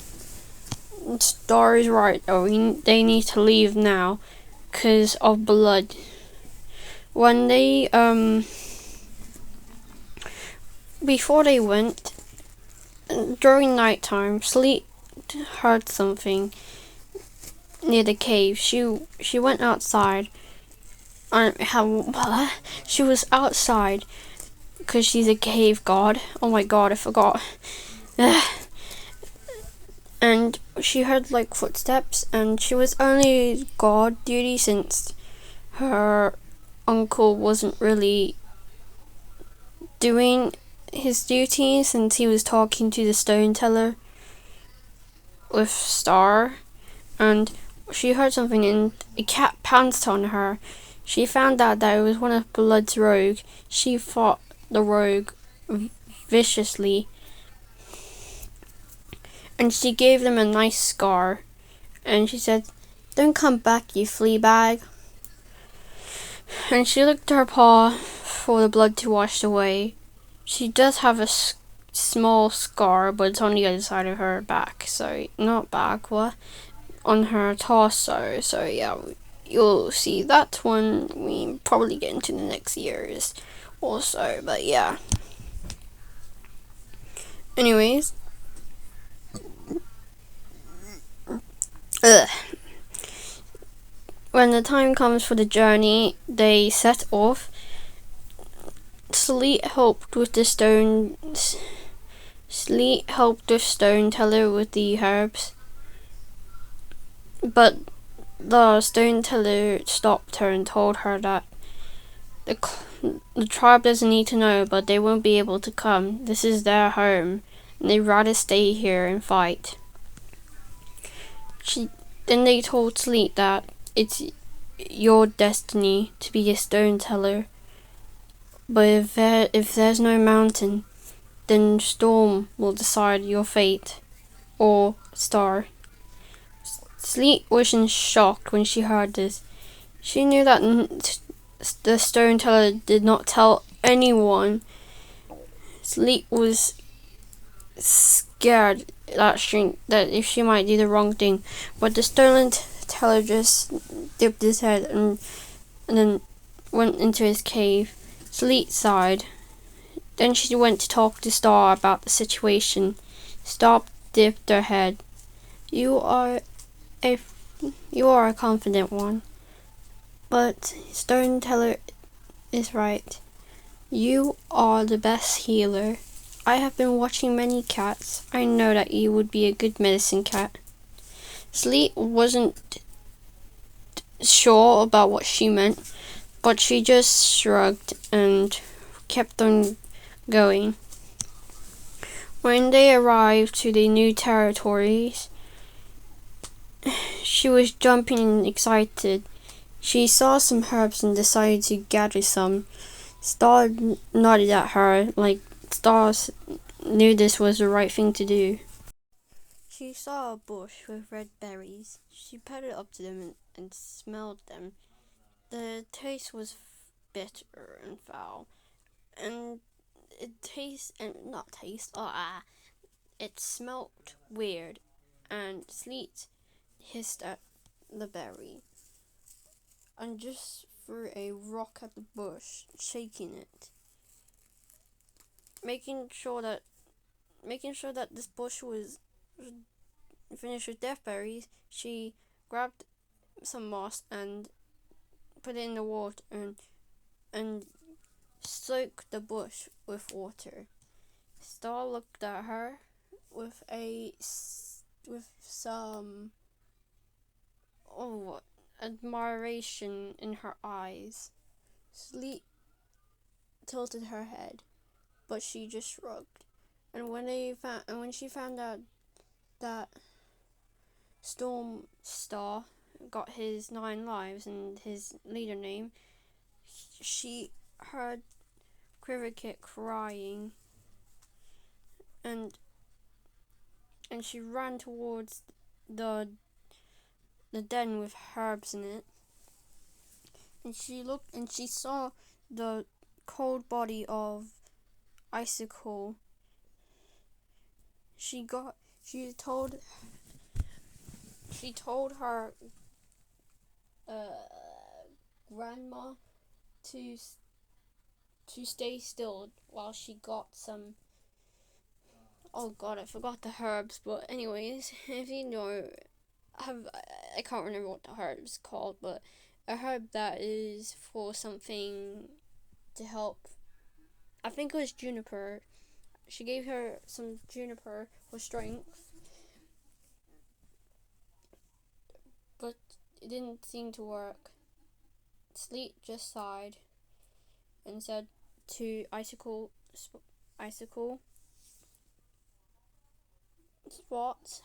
Star is right, they need to leave now because of blood. When they before they went, during nighttime, Sleet heard something near the cave. She went outside. She was outside because she's a cave god. Oh my god, I forgot. And she heard like footsteps, and she was only guard duty since her uncle wasn't really doing his duty, since he was talking to the stone teller with Star. And she heard something, and a cat pounced on her. She found out that it was one of Blood's rogue. She fought the rogue viciously, and she gave them a nice scar, and she said, "Don't come back, you flea bag." And she licked her paw for the blood to wash away. She does have a small scar, but it's on the other side of her back, so not back, what? On her torso, so yeah, you'll see that one. We probably get into the next years also, but yeah. Anyways, when the time comes for the journey, they set off. Sleet helped with stone teller with the herbs, but the stone teller stopped her and told her that the tribe doesn't need to know, but they won't be able to come. This is their home, and they'd rather stay here and fight. Then they told Sleet that it's your destiny to be a stone teller, but if there's no mountain, then Storm will decide your fate, or Star. Sleet wasn't shocked when she heard this. She knew that the stone teller did not tell anyone. Sleet was scared that if she might do the wrong thing, but the storyteller just dipped his head and then went into his cave. Sleet sighed. Then she went to talk to Star about the situation. Star dipped her head. You are a confident one, but storyteller is right. You are the best healer. I have been watching many cats. I know that you would be a good medicine cat. Sleet wasn't sure about what she meant, but she just shrugged and kept on going. When they arrived to the new territories, she was jumping and excited. She saw some herbs and decided to gather some. Star nodded at her like Stars knew this was the right thing to do. She saw a bush with red berries. She padded up to them and smelled them. The taste was bitter and foul, and it smelt weird, and Sleet hissed at the berry and just threw a rock at the bush, shaking it. Making sure that this bush was finished with death berries, she grabbed some moss and put it in the water and soaked the bush with water. Star looked at her with some admiration in her eyes. Sleet tilted her head, but she just shrugged. And when she found out that Stormstar got his 9 lives and his leader name, she heard Quiverkit crying, and she ran towards the den with herbs in it. And she looked and she saw the cold body of Icicle. She told her grandma to stay still while she got some. Oh god, I forgot the herbs. But anyways, if you know, I can't remember what the herb's called, but a herb that is for something to help. I think it was juniper. She gave her some juniper for strength, but it didn't seem to work. Sleet just sighed and said to Icicle Spot,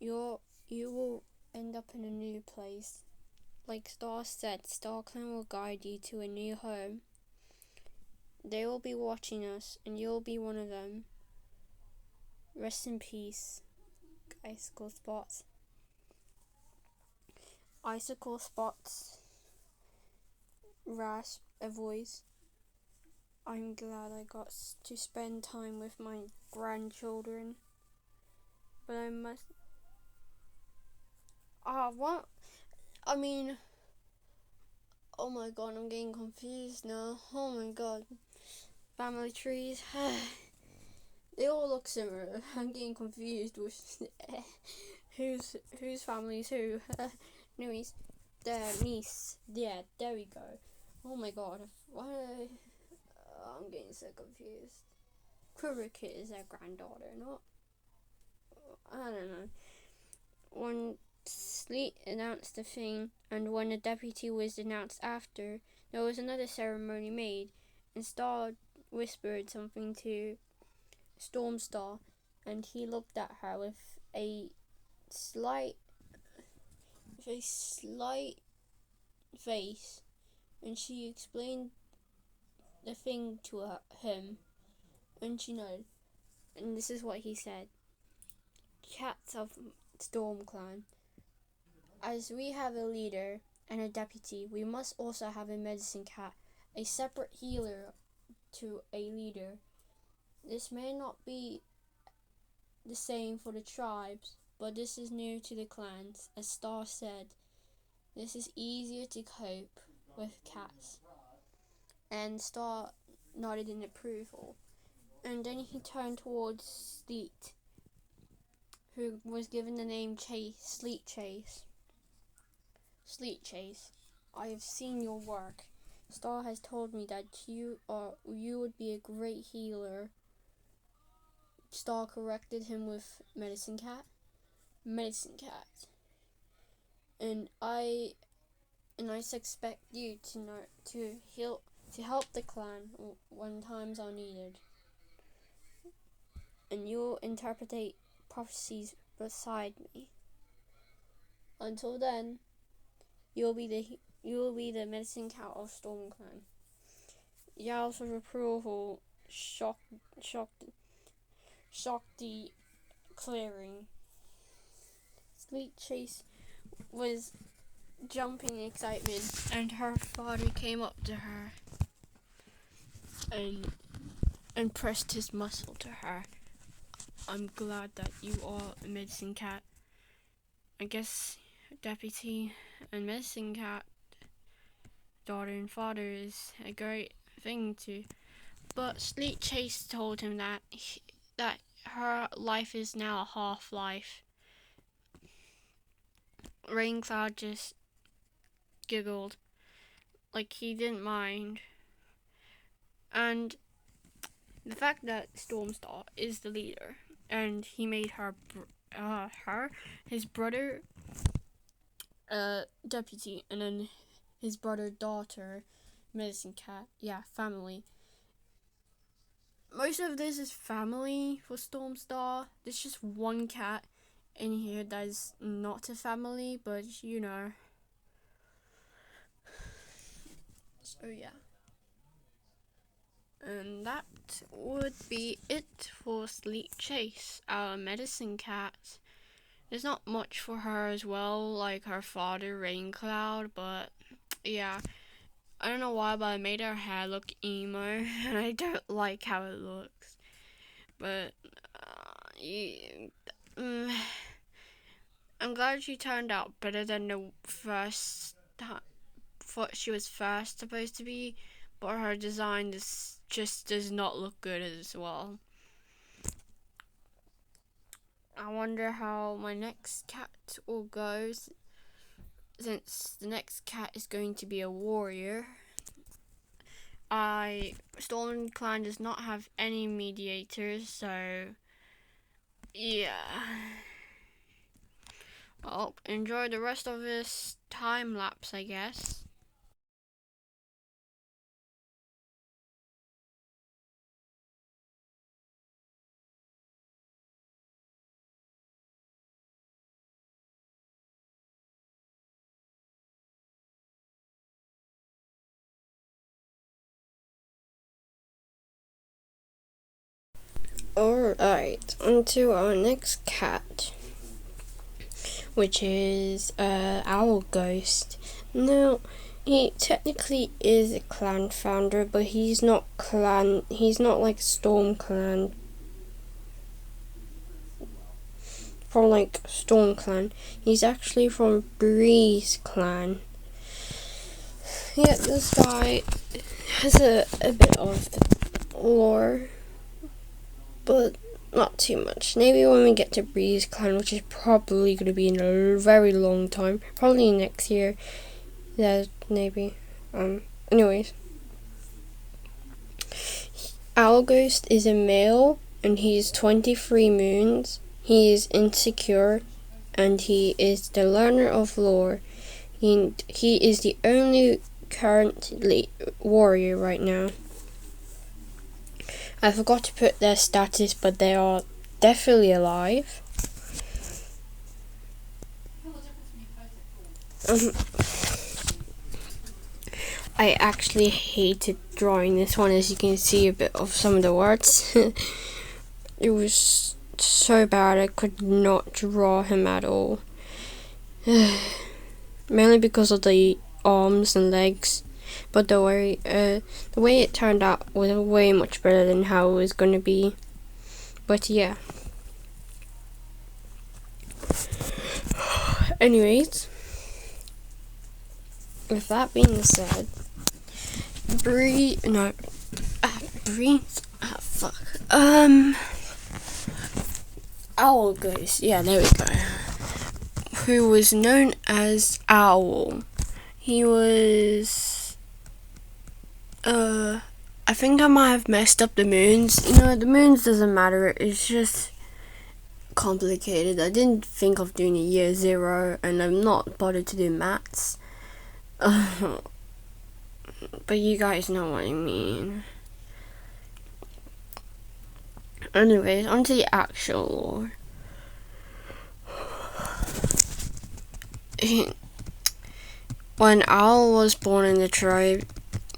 you will end up in a new place. Like Star said, StormClan will guide you to a new home. They will be watching us, and you'll be one of them. Rest in peace, Icicle Spot. Icicle Spot's rasped a voice. I'm glad I got to spend time with my grandchildren, but I must. What? I mean, oh my god, I'm getting confused now. Oh my god. Family trees. They all look similar. I'm getting confused with whose family's who. Anyways, their niece. Yeah, there we go. Oh my god. I'm getting so confused. Quiverkit is their granddaughter, not. I don't know. When Sleet announced the thing, and when the deputy was announced after, there was another ceremony made, and Star whispered something to Stormstar, and he looked at her with a slight face, and she explained the thing to him, and she nodded, and this is what he said. Cats of StormClan. As we have a leader and a deputy, we must also have a medicine cat, a separate healer to a leader. This may not be the same for the tribes, but this is new to the clans. As Star said, this is easier to cope with cats. And Star nodded in approval. And then he turned towards Sleet, who was given the name Sleetchase. Sleetchase, I have seen your work. Star has told me that you would be a great healer. Star corrected him with Medicine Cat. And I expect you to help the clan when times are needed. And you'll interpret prophecies beside me. Until then, you'll be the Medicine Cat of StormClan. Yells of approval shocked the clearing. Sleetchase was jumping in excitement, and her father came up to her and pressed his muscle to her. I'm glad that you are a Medicine Cat. I guess Deputy and Medicine Cat, daughter and father, is a great thing to. But Sleetchase told him that her life is now a half-life. Raincloud just giggled, like he didn't mind. And the fact that Stormstar is the leader, and he made his brother deputy, and then his daughter Medicine Cat. Yeah, family. Most of this is family for Stormstar. There's just one cat in here that is not a family, but you know. So yeah. And that would be it for Sleetchase, our Medicine Cat. There's not much for her as well, like her father Raincloud, but yeah. I don't know why, but I made her hair look emo, and I don't like how it looks. But I'm glad she turned out better than the first time. Thought she was first supposed to be, but her design just does not look good as well. I wonder how my next cat will go, since the next cat is going to be a warrior. StormClan does not have any mediators, so yeah. Well, enjoy the rest of this time lapse, I guess. Alright, on to our next cat, which is Owlguest. Now, he technically is a clan founder, but he's not like StormClan. From like StormClan. He's actually from BreezeClan. Yeah, this guy has a bit of lore, but not too much. Maybe when we get to BreezeClan, which is probably going to be in a very long time, probably next year. Yeah, maybe. Anyways, Owlguest is a male, and he's 23 moons. He is insecure, and he is the learner of lore. He is the only currently warrior right now. I forgot to put their status, but they are definitely alive. I actually hated drawing this one, as you can see a bit of some of the words. It was so bad, I could not draw him at all. Mainly because of the arms and legs. But the way it turned out was way much better than how it was going to be. But yeah. Anyways, with that being said, Owlguest, yeah, there we go, who was known as Owl. He was, I think I might have messed up the moons. You know, the moons doesn't matter, it's just complicated. I didn't think of doing a year 0, and I'm not bothered to do maths. But you guys know what I mean. Anyways, onto the actual lore. When Owl was born in the tribe,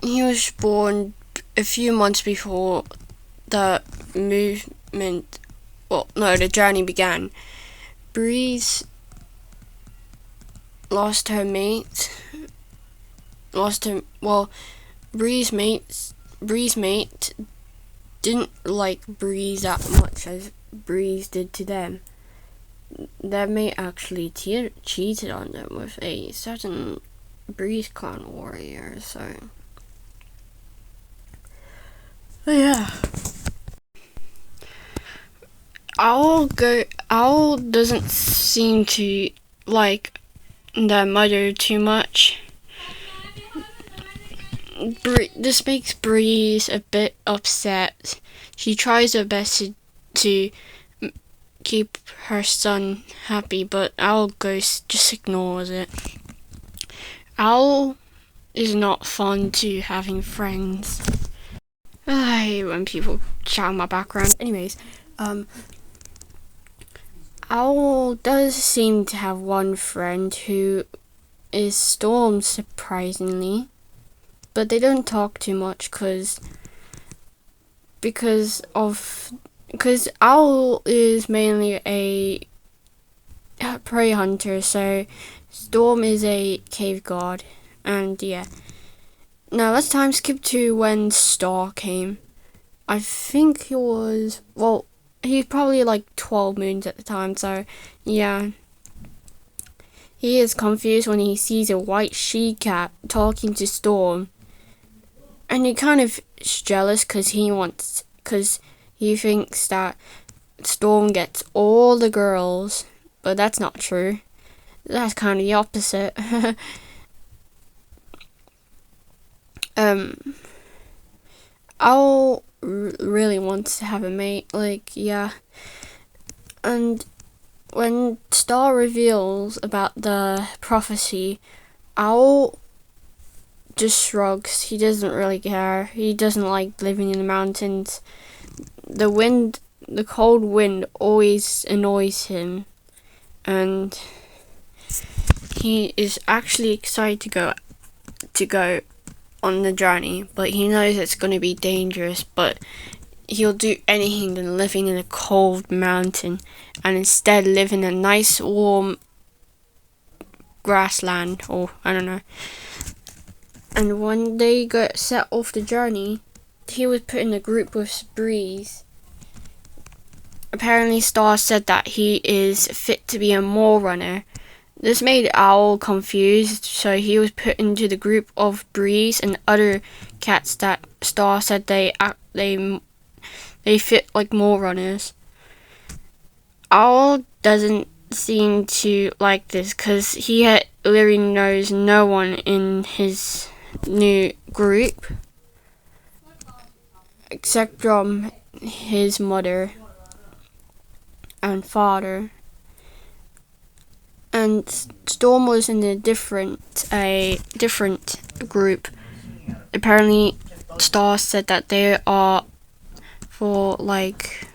he was born a few months before the movement, the journey began. Breeze lost her mate. Breeze mate didn't like Breeze that much as Breeze did to them. Their mate actually cheated on them with a certain BreezeClan warrior, so yeah. Owl doesn't seem to like their mother too much. This makes Breeze a bit upset. She tries her best to keep her son happy, but Owlguest just ignores it. Owl is not fond to having friends. I hate when people shout in my background. Anyways, Owl does seem to have one friend who is Storm, surprisingly. But they don't talk too much because Owl is mainly a prey hunter, so Storm is a cave god, and yeah. Now let's time skip to when Star came. I think he was, he's probably like 12 moons at the time, so yeah. He is confused when he sees a white she-cat talking to Storm. And he kind of is jealous because he thinks that Storm gets all the girls, but that's not true. That's kind of the opposite. Owl really wants to have a mate, yeah. And when Star reveals about the prophecy, Owl just shrugs. He doesn't really care. He doesn't like living in the mountains. The cold wind always annoys him, and he is actually excited to go on the journey, but he knows it's going to be dangerous, but he'll do anything than living in a cold mountain, and instead live in a nice warm grassland, or I don't know. And when they got set off the journey, he was put in a group with Breeze. Apparently Star said that he is fit to be a mole runner. This made Owl confused, so he was put into the group of Breeze and other cats that Star said they fit like mole runners. Owl doesn't seem to like this because he literally knows no one in his new group except from his mother and father. And Storm was in a different group. Apparently Star said that they are for like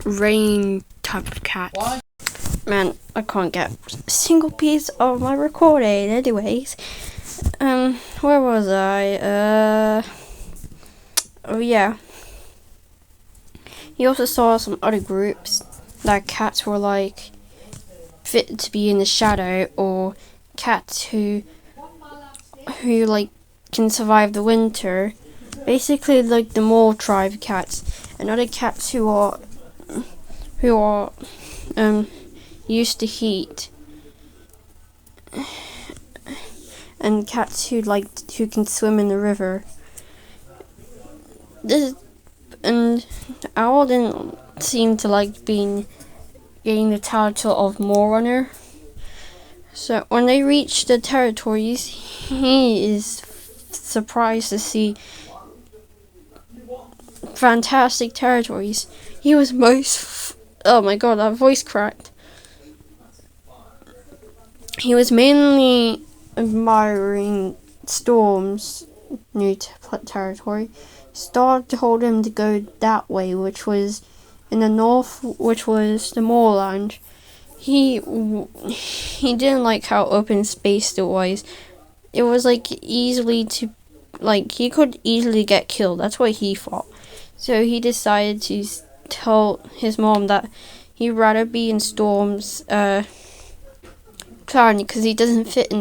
rain type of cats. Man, I can't get a single piece of my recording. Anyways, where was I? Oh yeah. He also saw some other groups that cats were like fit to be in the shadow, or cats who like can survive the winter. Basically like the mole tribe cats, and other cats who are used to heat, and cats who can swim in the river. And Owl didn't seem to like getting the title of Moorunner. So when they reach the territories, he is surprised to see fantastic territories. He was oh my god, that voice cracked. He was mainly admiring Storm's new territory. Star told him to go that way, which was in the north, which was the moorland. He didn't like how open spaced it was. It was he could easily get killed. That's what he thought. So he decided to tell his mom that he'd rather be in Storm's clan, because he doesn't fit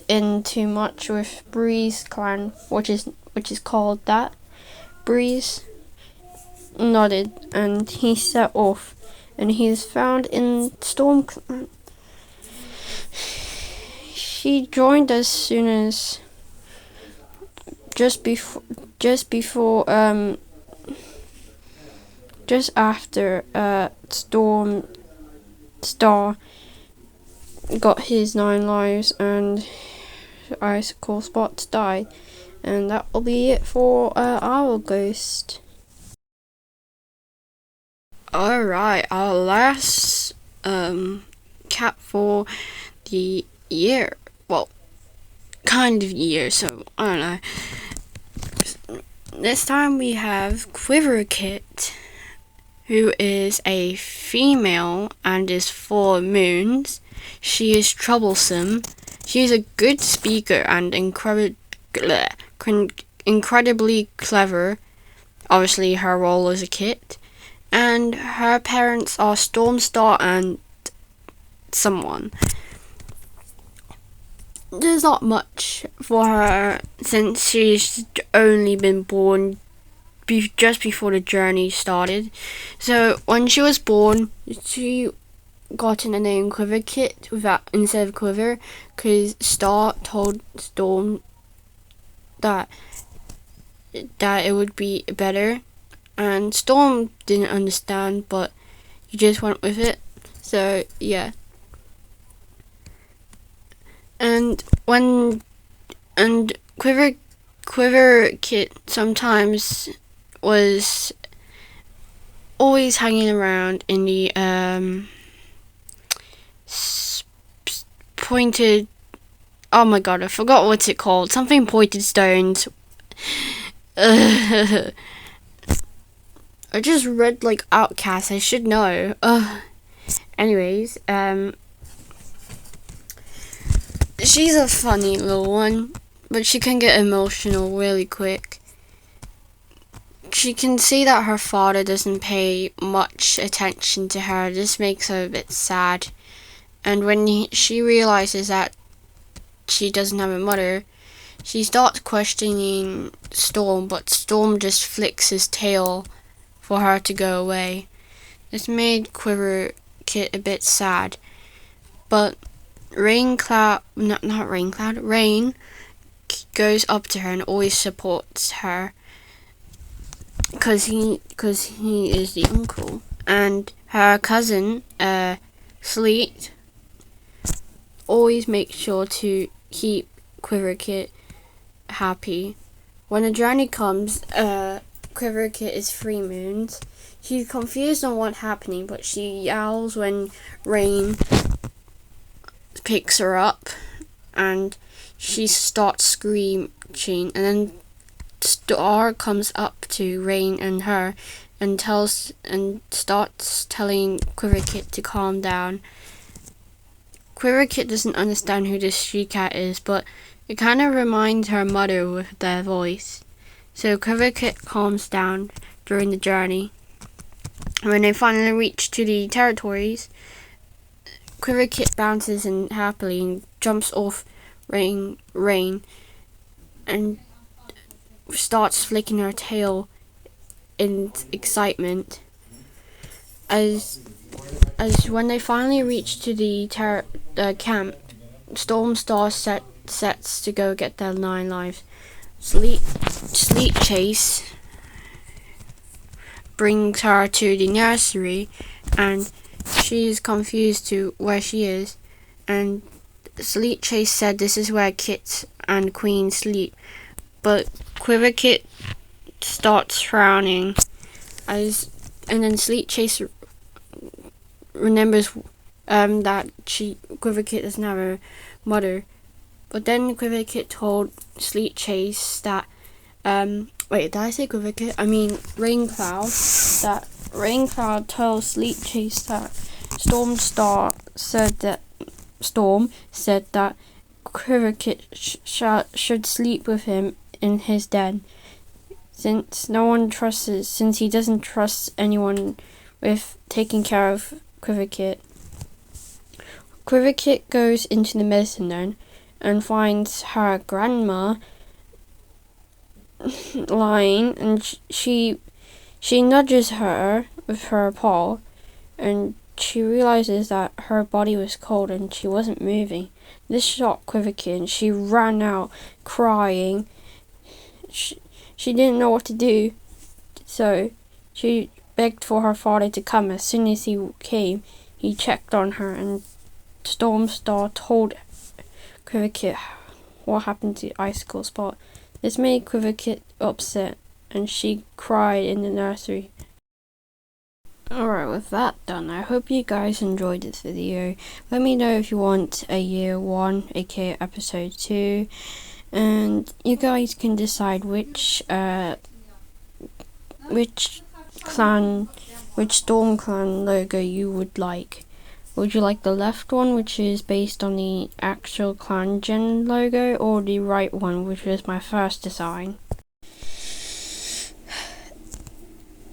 in too much with BreezeClan, which is called that. Breeze nodded and he set off, and he is found in StormClan. She joined as soon as just after Stormstar got his 9 lives and Icicle Spot died. And that will be it for Owlguest. Alright, our last cat for the year. Well, kind of year, so I don't know. This time we have Quiverkit, who is a female and is 4 moons. She is troublesome. She is a good speaker and incredibly clever. Obviously, her role as a kit. And her parents are Stormstar and someone. There's not much for her since she's only been born just before the journey started. So when she was born, she got in the name Quiverkit instead of Quiver, because Star told Storm that it would be better, and Storm didn't understand, but he just went with it. So yeah. And Quiverkit sometimes was always hanging around in the pointed, oh my god, I forgot what's it called, something pointed stones. I just read Outcast, I should know. Anyways, she's a funny little one, but she can get emotional really quick. She can see that her father doesn't pay much attention to her. This makes her a bit sad. And when she realizes that she doesn't have a mother, she starts questioning Storm, but Storm just flicks his tail for her to go away. This made Quiverkit a bit sad. But Raincloud, Rain goes up to her and always supports her, because he is the uncle. And her cousin, Sleet, always makes sure to keep Quiverkit happy. When the journey comes, Quiverkit is 3 moons. She's confused on what's happening, but she yowls when Rain picks her up, and she starts screaming, and then Star comes up to Rain and her and starts telling Quiverkit to calm down. Quiverkit doesn't understand who this she cat is, but it kind of reminds her mother with their voice. So Quiverkit calms down during the journey. When they finally reach to the territories, Quiverkit bounces in happily and jumps off Rain and starts flicking her tail in excitement. As as when they finally reach to the camp, Stormstar sets to go get their 9 lives. Sleetchase brings her to the nursery, and she is confused to where she is. And Sleetchase said this is where Kit and Queen sleep, but Quiverkit starts frowning and then Sleetchase remembers that Quiverkit doesn't have a mother. But then Quiverkit told Sleetchase that wait, did I say Quiverkit? I mean Raincloud. That Raincloud tells Sleetchase that Stormstar said that Quiverkit should sleep with him in his den, since he doesn't trust anyone with taking care of Quiverkit. Quiverkit goes into the medicine den and finds her grandma lying, and she nudges her with her paw, and she realizes that her body was cold and she wasn't moving. This shocked Quiverkit, and she ran out crying. She didn't know what to do, so she begged for her father to come. As soon as he came, he checked on her, and Stormstar told Quiverkit what happened to Icicle Spot. This made Quiverkit upset, and she cried in the nursery. Alright, with that done, I hope you guys enjoyed this video. Let me know if you want a year 1, aka episode 2, and you guys can decide which StormClan logo you would like. Would you like the left one, which is based on the actual Clangen logo, or the right one, which was my first design?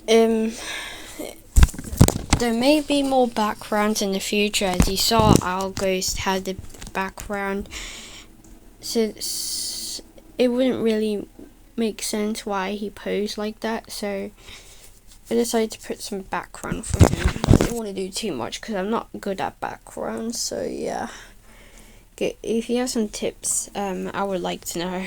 There may be more backgrounds in the future. As you saw, Owlguest had the background, since it wouldn't really make sense why he posed like that, so I decided to put some background for him. I didn't want to do too much because I'm not good at backgrounds, so yeah. If you have some tips, I would like to know.